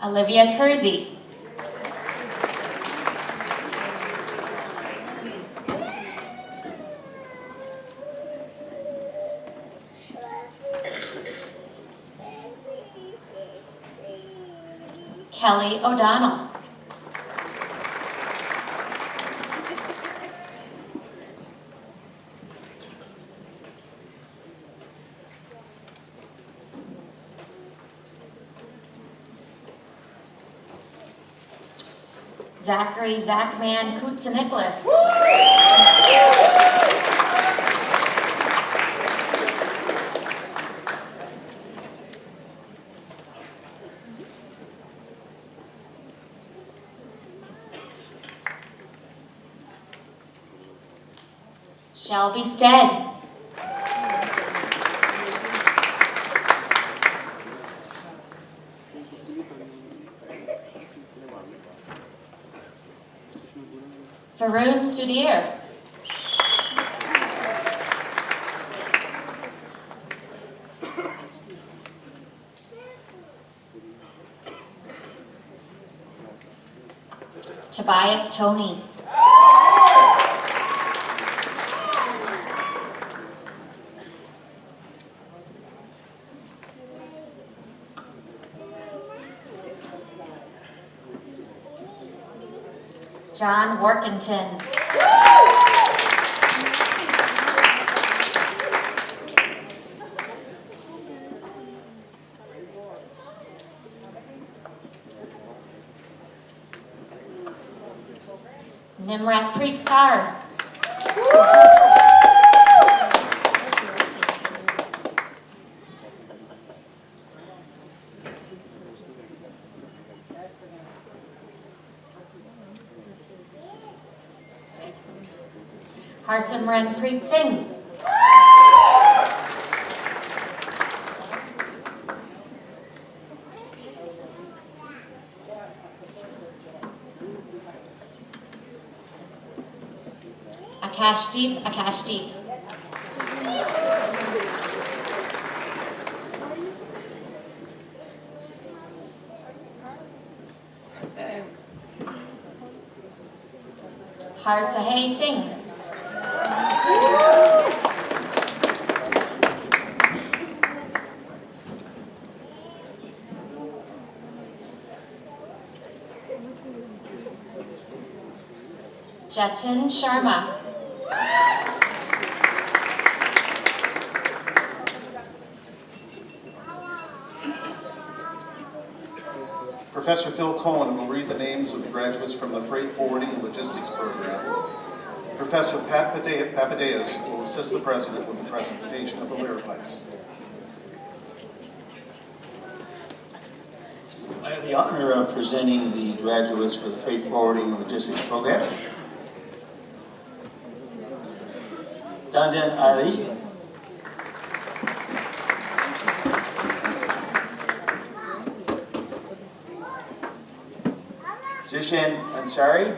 Olivia Kersey. Kelly O'Donnell. Zachary Zachman Kutsa-Nicholas. Shelby Stead. Varun Sudhir. Tobias Tony. John Workington. Nimratpreet Kaur. Harsimranpreet Singh. Akashdeep. Harsahey Singh. Jatin Sharma. Professor Phil Cohen will read the names of the graduates from the Freight Forwarding and Logistics Program. Professor Papadeus will assist the President with the presentation of the lyropipes. I have the honor of presenting the graduates for the Freight Forwarding and Logistics program. Dandan Ali, Zishan Ansari,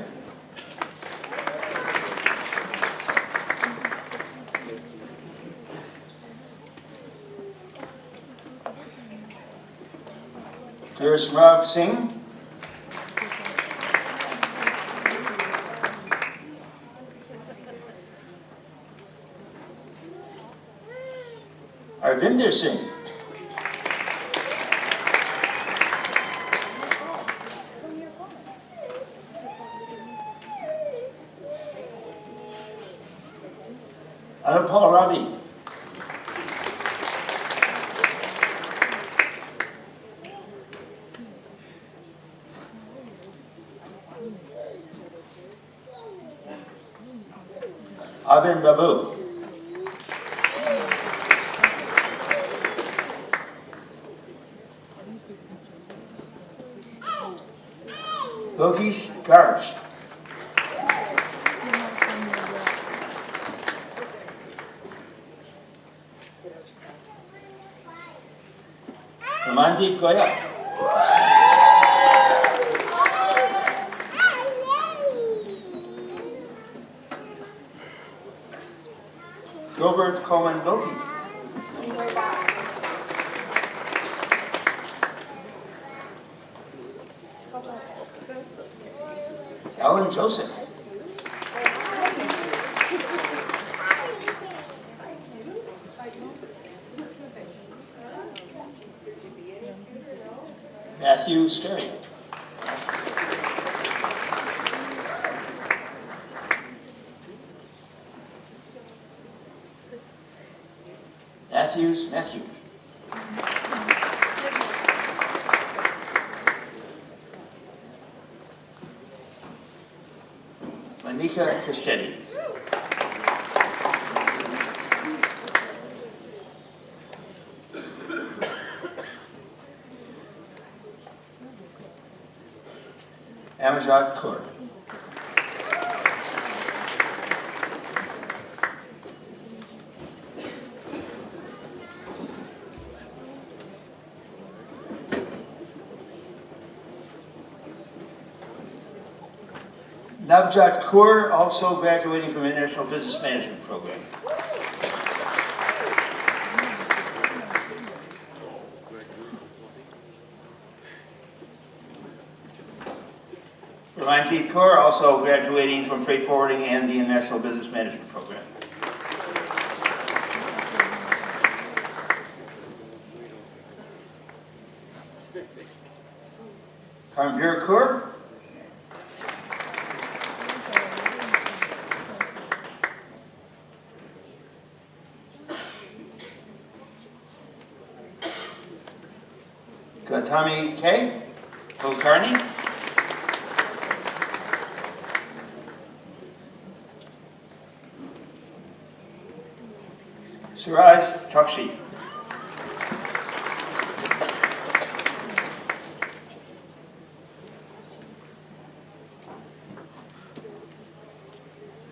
Smrav Singh, Arvinder Singh, Anupal Ravi, Abin Babu, Lokesh Garg, Ramandeep Goyal, Gilbert Coleman Gopi, Alan Joseph, Matthew Sterry, Matthew, Manika Kaschetti, Amajad Kaur, Navjot Kaur, also graduating from the International Business Management program. Ramanjeet Kaur, also graduating from Freight Forwarding and the International Business Management program. Karmveer Kaur, Gautami K. Kulkarni, Suraj Chokshi,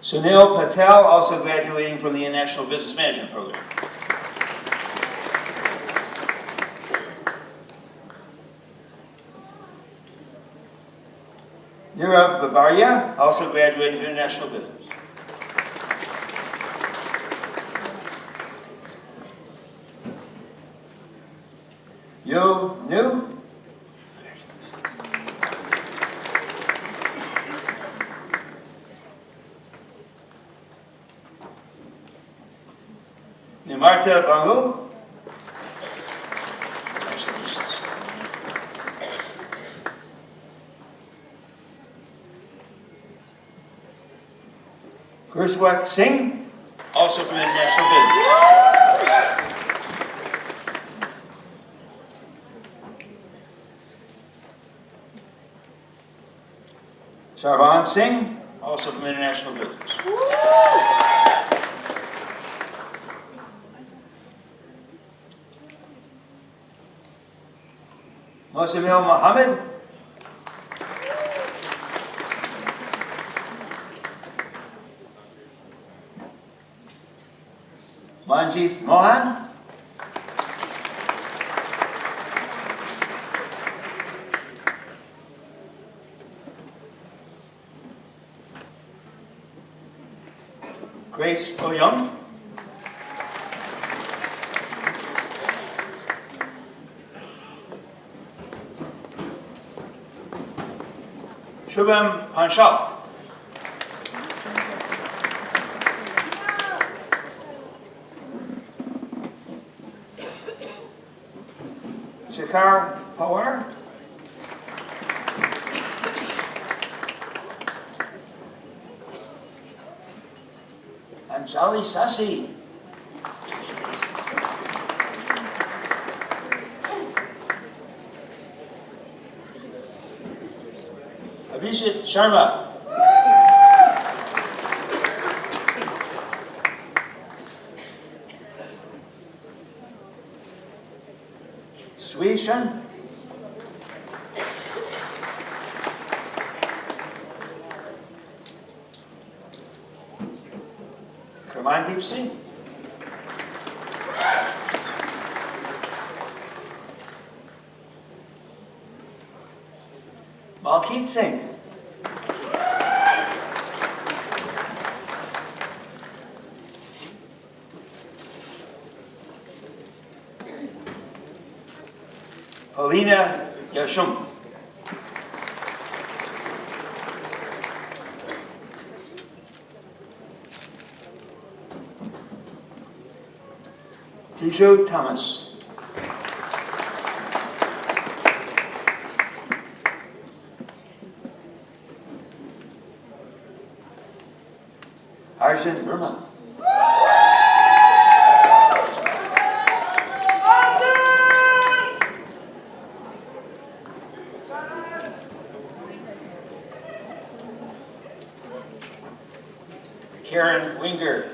Sunil Patel, also graduating from the International Business Management program. Nirav Babaria, also graduating from International Business. Yo Nu, Nimarta Bangu, Kurswak Singh, also from International Business. Sarvan Singh, also from International Business. Mosimil Mohammed. Manjit Mohan. Grace Oyong. Shubham Panchal. Shikar Pawar. Anjali Sasi. Abhishek Sharma. Sui Shan. Kamandeep Singh. Malkeet Singh. Paulina Yashum. Tijo Thomas. Arjun Verma. Karen Winger.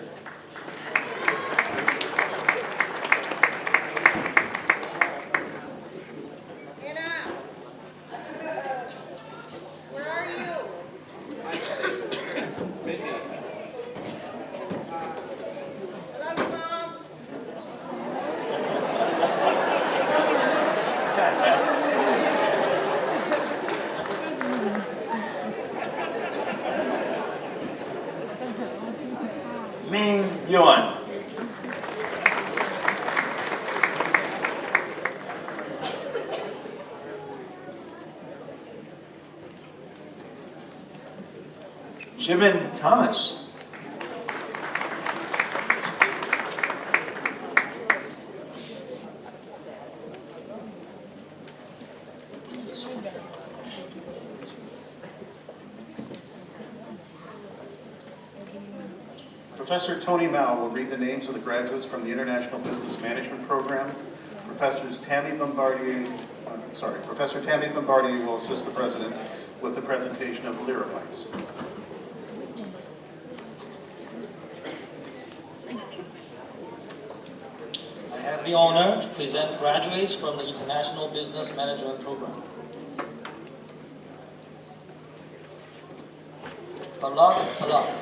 Ming Yuan. Jimin Thomas. Professor Tony Mao will read the names of the graduates from the International Business Management Program. Professor Tammy Bombardier will assist the President with the presentation of Lyropipes. I have the honor to present graduates from the International Business Management Program. Palak Palak.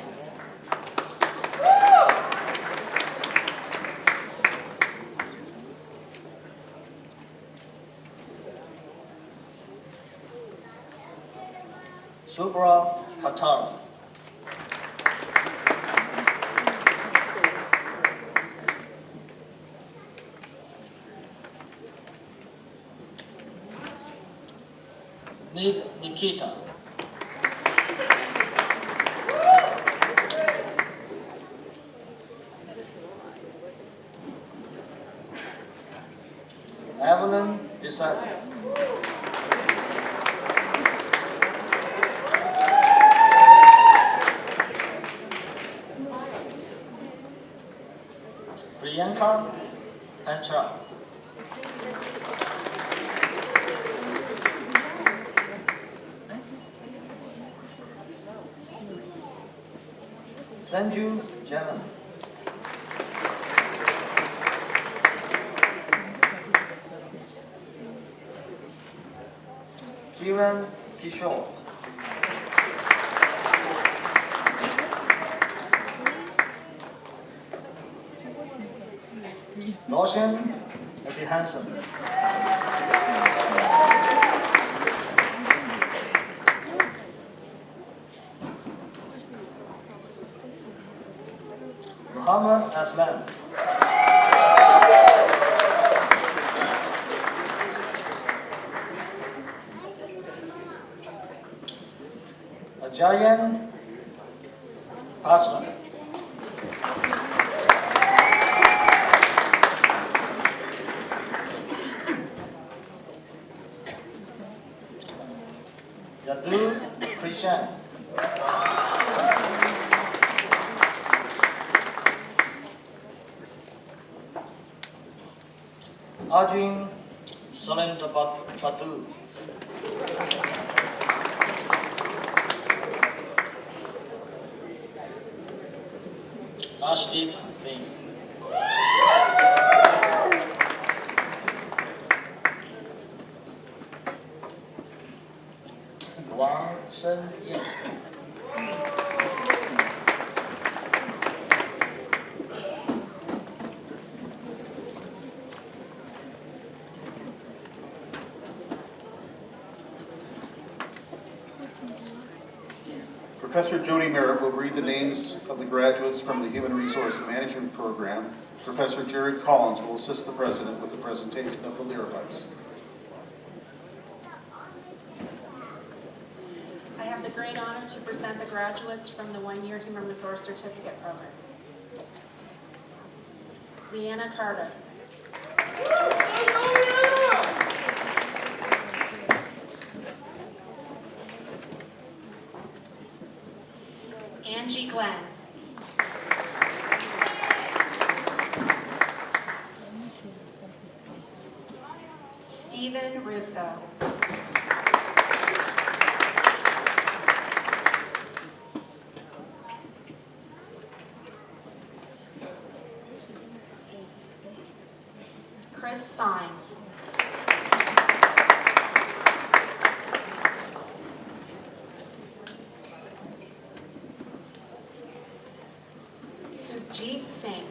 Subra Katara. Nikita. Evelyn Desai. Priyanka Panchal. Sanju Jaman. Kiran Kishore. Roshan Hansen. Muhammad Aslam. Ajayan Aslam. Yadu Krishan. Ajin Salentapatu. Ashdeep Singh. Wang Shen Yin. Professor Jody Merritt will read the names of the graduates from the Human Resource Management Program. Professor Jerry Collins will assist the President with the presentation of the lyrics. I have the great honor to present the graduates from the one-year Human Resource Certificate Program. Leanna Carter. Angie Glenn. Stephen Russo. Chris Sine. Sujit Singh.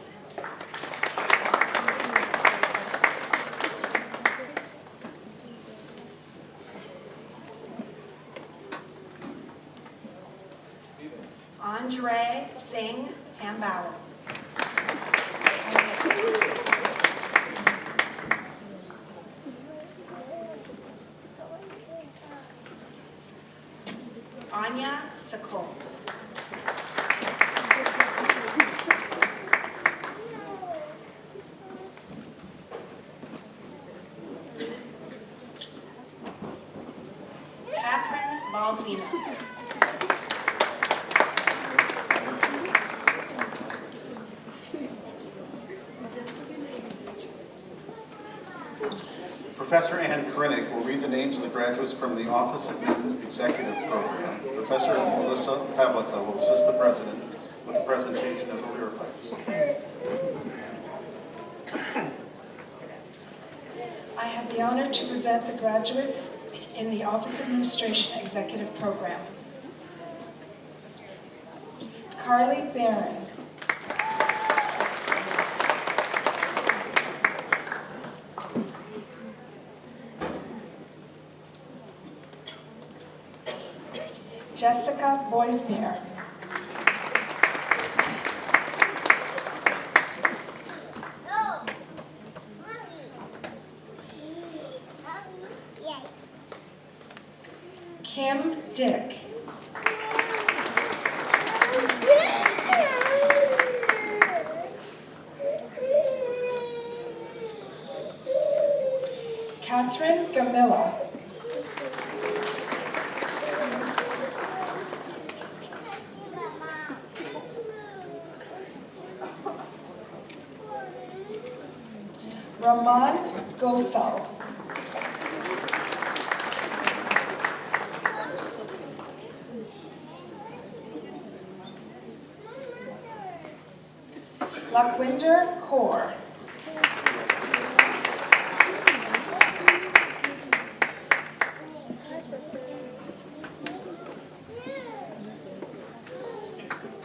Andre Singh Hambauer. Anya Secold. Catherine Balzina. Professor Ann Krennick will read the names of the graduates from the Office of Admin Executive Program. Professor Melissa Pavlica will assist the President with the presentation of the lyrics. I have the honor to present the graduates in the Office Administration Executive Program. Carly Barron. Jessica Boismere. Kim Dick. Catherine Gamilla. Raman Gosal. Laquinder Kaur.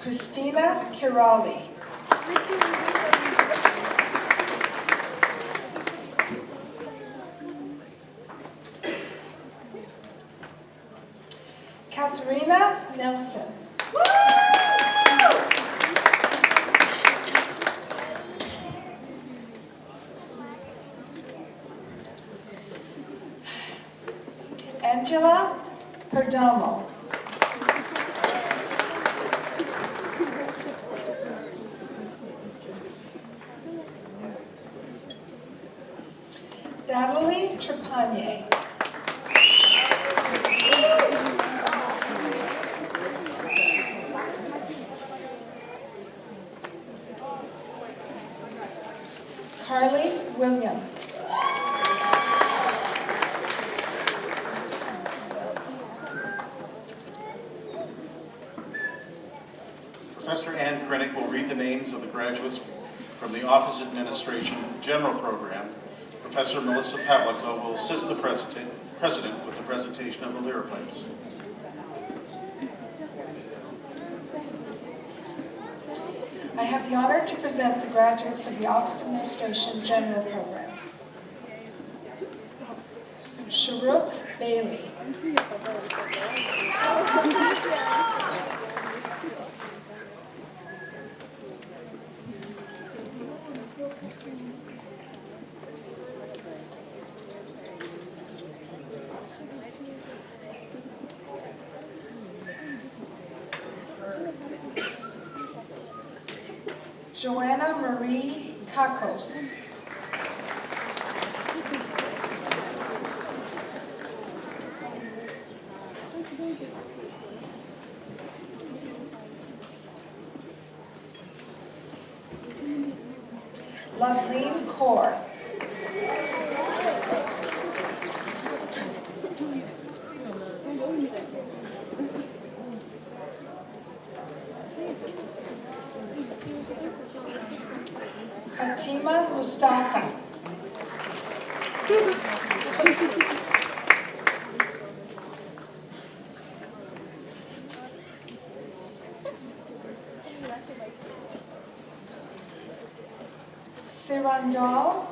Christina Kirali. Katharina Nelson. Angela Perdomo. Natalie Trepanier. Carly Williams. Professor Ann Krennick will read the names of the graduates from the Office Administration General Program. Professor Melissa Pavlico will assist the President with the presentation of the lyre pipes. I have the honor to present the graduates of the Office Administration General Program. Sharuk Bailey. Joanna Marie Kakos. Loveleen Kaur. Fatima Mustafa. Sirandal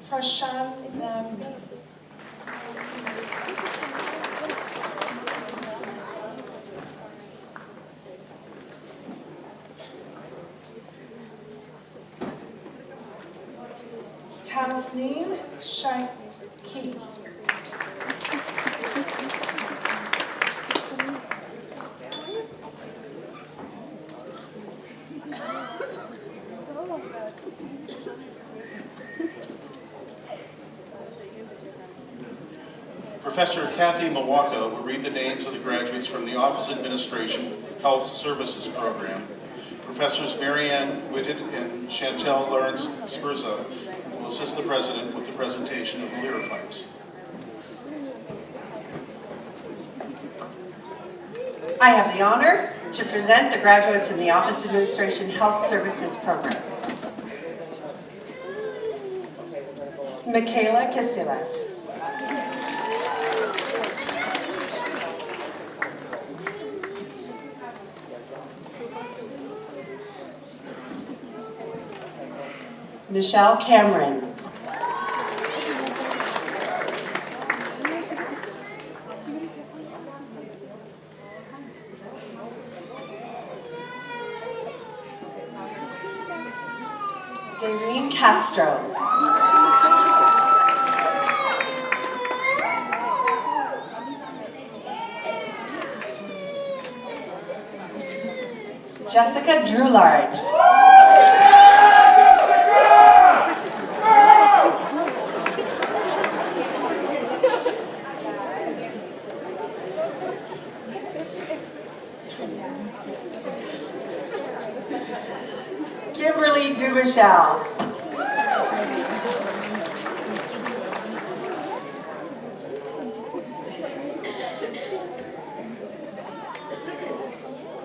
Prashanami. Tasneem Shaikh. Professor Kathy Mawaka will read the names of the graduates from the Office Administration Health Services Program. Professors Marianne Whitted and Chantel Lawrence Spurza will assist the President with the presentation of the lyre pipes. I have the honor to present the graduates in the Office Administration Health Services Program. Michaela Casillas. Michelle Cameron. Daireen Castro. Jessica Drulard. Kimberly Dumichel.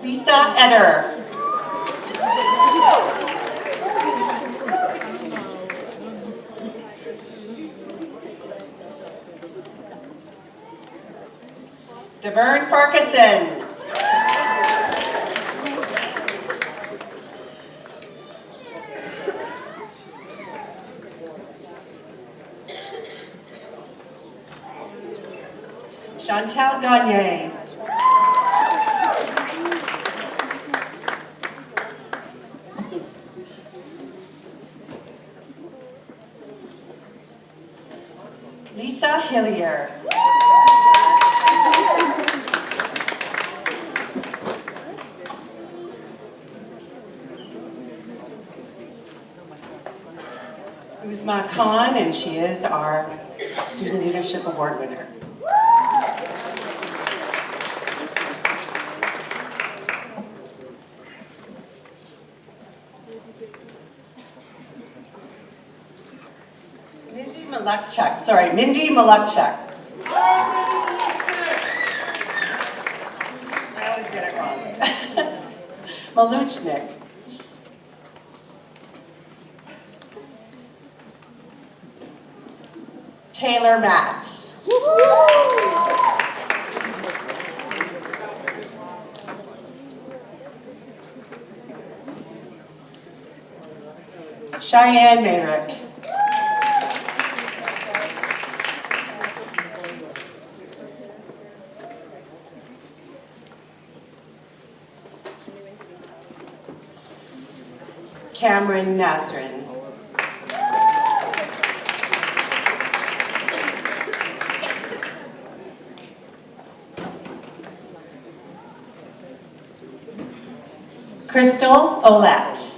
Lisa Eder. Devern Farquharson. Chantal Gagne. Lisa Hillier. Uzma Khan, and she is our Student Leadership Award winner. Mindy Malukchuk. I always get it wrong. Maluchnik. Taylor Matt. Cheyenne Mayrick. Cameron Nazrin. Crystal Olet.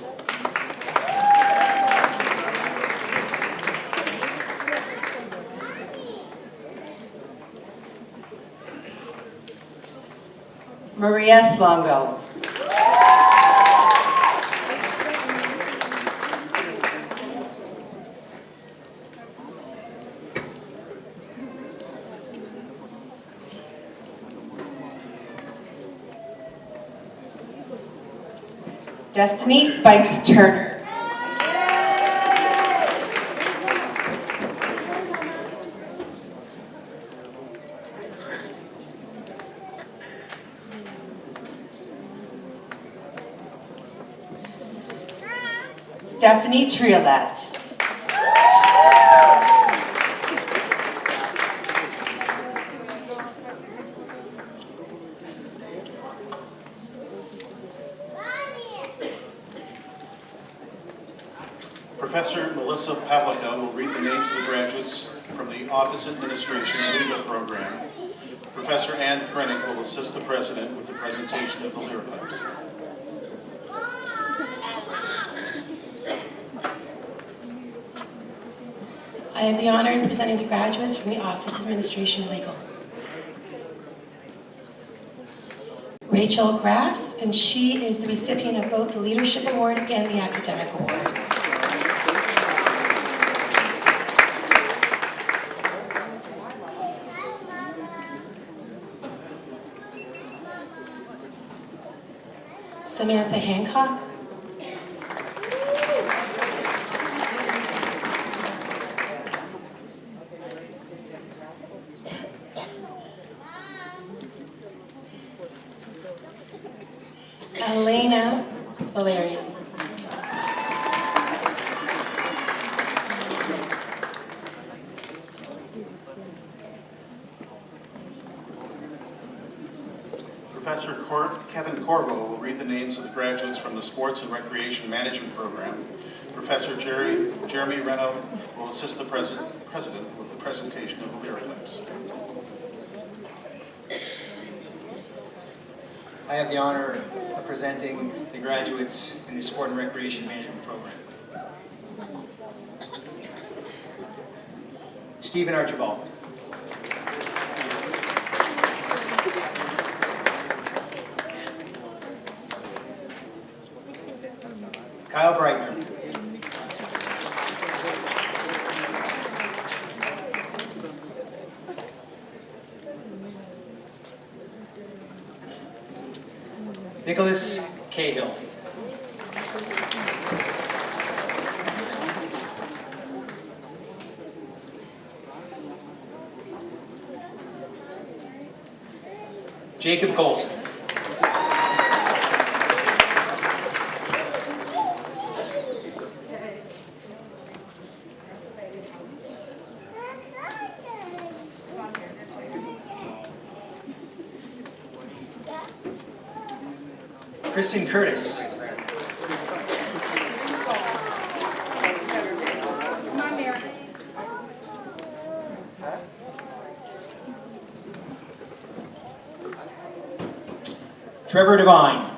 Maria Slongo. Destiny Spikes Turner. Stephanie Triolet. Professor Melissa Pavlica will read the names of the graduates from the Office Administration Legal Program. Professor Ann Krennick will assist the President with the presentation of the lyrics. I have the honor in presenting the graduates from the Office Administration Legal. Rachel Grass, and she is the recipient of both the Leadership Award and the Academic Award. Samantha Hancock. Elena Valerian. Professor Kevin Corvo will read the names of the graduates from the Sports and Recreation Management Program. Professor Jeremy Reno will assist the President with the presentation of the lyrics. I have the honor of presenting the graduates in the Sport and Recreation Management Program. Stephen Archibald. Kyle Breitner. Nicholas Cahill. Jacob Golson. Kristen Curtis. Trevor Devine.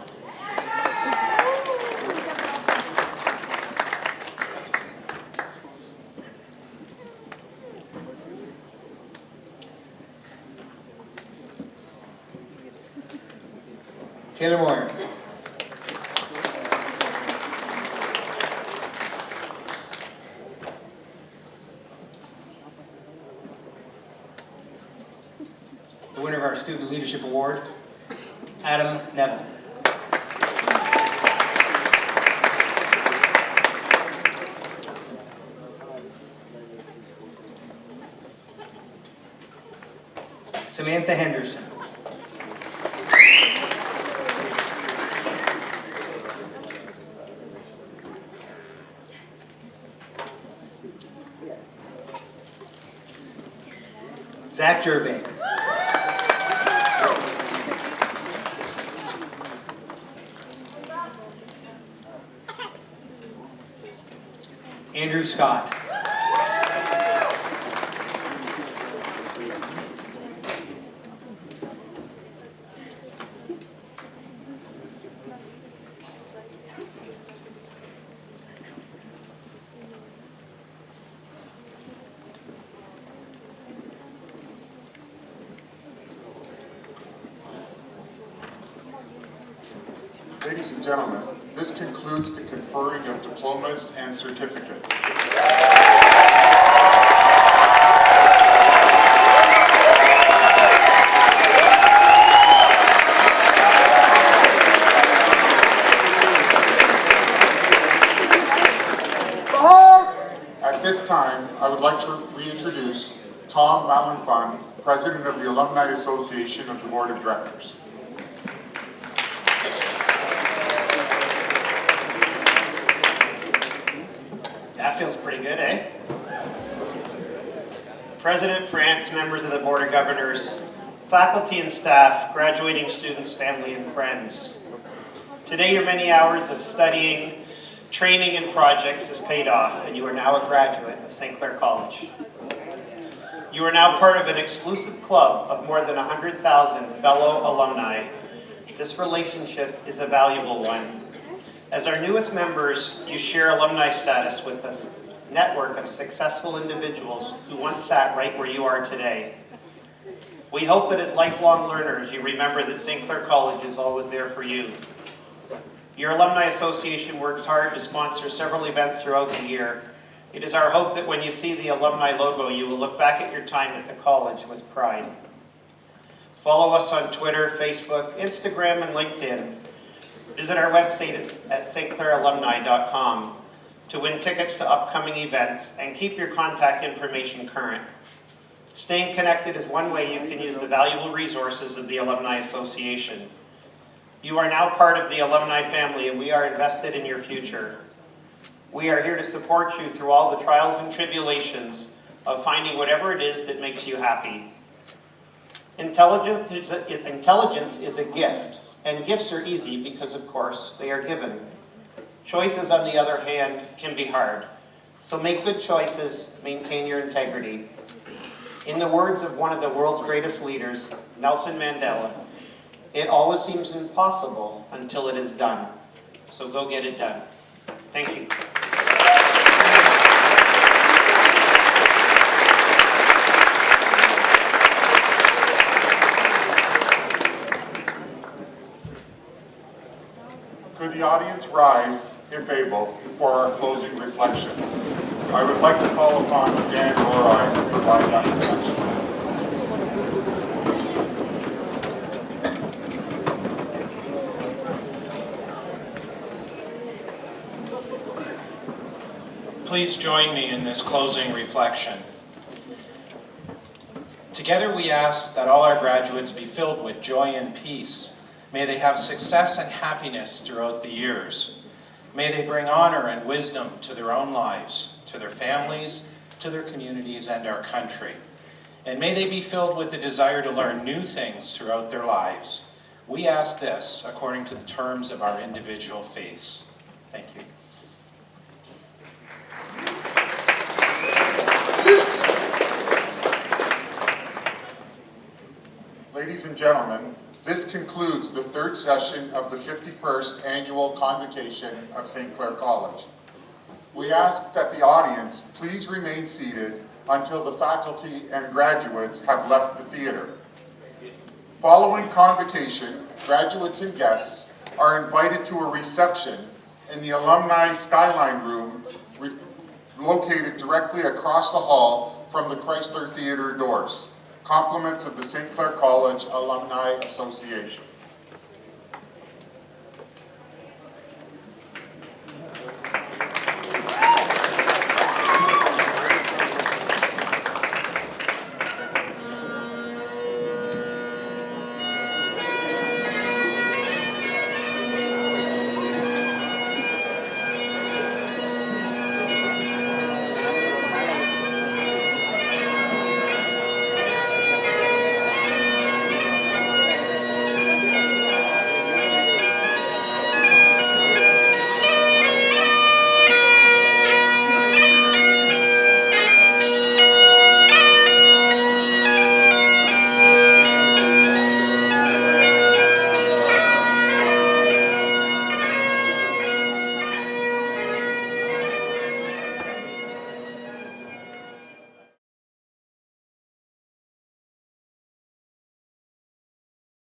Taylor Moore. The winner of our Student Leadership Award, Adam Neville. Samantha Henderson. Zach Gervais. Andrew Scott. Ladies and gentlemen, this concludes the conferring of diplomas and certificates. At this time, I would like to reintroduce Tom Malenfant, President of the Alumni Association of the Board of Directors. That feels pretty good, eh? President France, members of the Board of Governors, faculty and staff, graduating students, family, and friends. Today, your many hours of studying, training, and projects has paid off, and you are now a graduate of St. Clair College. You are now part of an exclusive club of more than 100,000 fellow alumni. This relationship is a valuable one. As our newest members, you share alumni status with a network of successful individuals who once sat right where you are today. We hope that as lifelong learners, you remember that St. Clair College is always there for you. Your Alumni Association works hard to sponsor several events throughout the year. It is our hope that when you see the alumni logo, you will look back at your time at the college with pride. Follow us on Twitter, Facebook, Instagram, and LinkedIn. Visit our website at stclairalumni.com to win tickets to upcoming events and keep your contact information current. Staying connected is one way you can use the valuable resources of the Alumni Association. You are now part of the alumni family, and we are invested in your future. We are here to support you through all the trials and tribulations of finding whatever it is that makes you happy. Intelligence is a gift, and gifts are easy because, of course, they are given. Choices, on the other hand, can be hard. So make good choices, maintain your integrity. In the words of one of the world's greatest leaders, Nelson Mandela, it always seems impossible until it is done. So go get it done. Thank you. Could the audience rise, if able, for our closing reflection? I would like to call upon Dan or I to provide that reflection. Please join me in this closing reflection. Together we ask that all our graduates be filled with joy and peace. May they have success and happiness throughout the years. May they bring honor and wisdom to their own lives, to their families, to their communities, and our country. And may they be filled with the desire to learn new things throughout their lives. We ask this according to the terms of our individual faiths. Thank you. Ladies and gentlemen, this concludes the third session of the 51st Annual Convocation of St. Clair College. We ask that the audience please remain seated until the faculty and graduates have left the theater. Following convocation, graduates and guests are invited to a reception in the Alumni Skyline Room located directly across the hall from the Chrysler Theater doors. Compliments of the St. Clair College Alumni Association.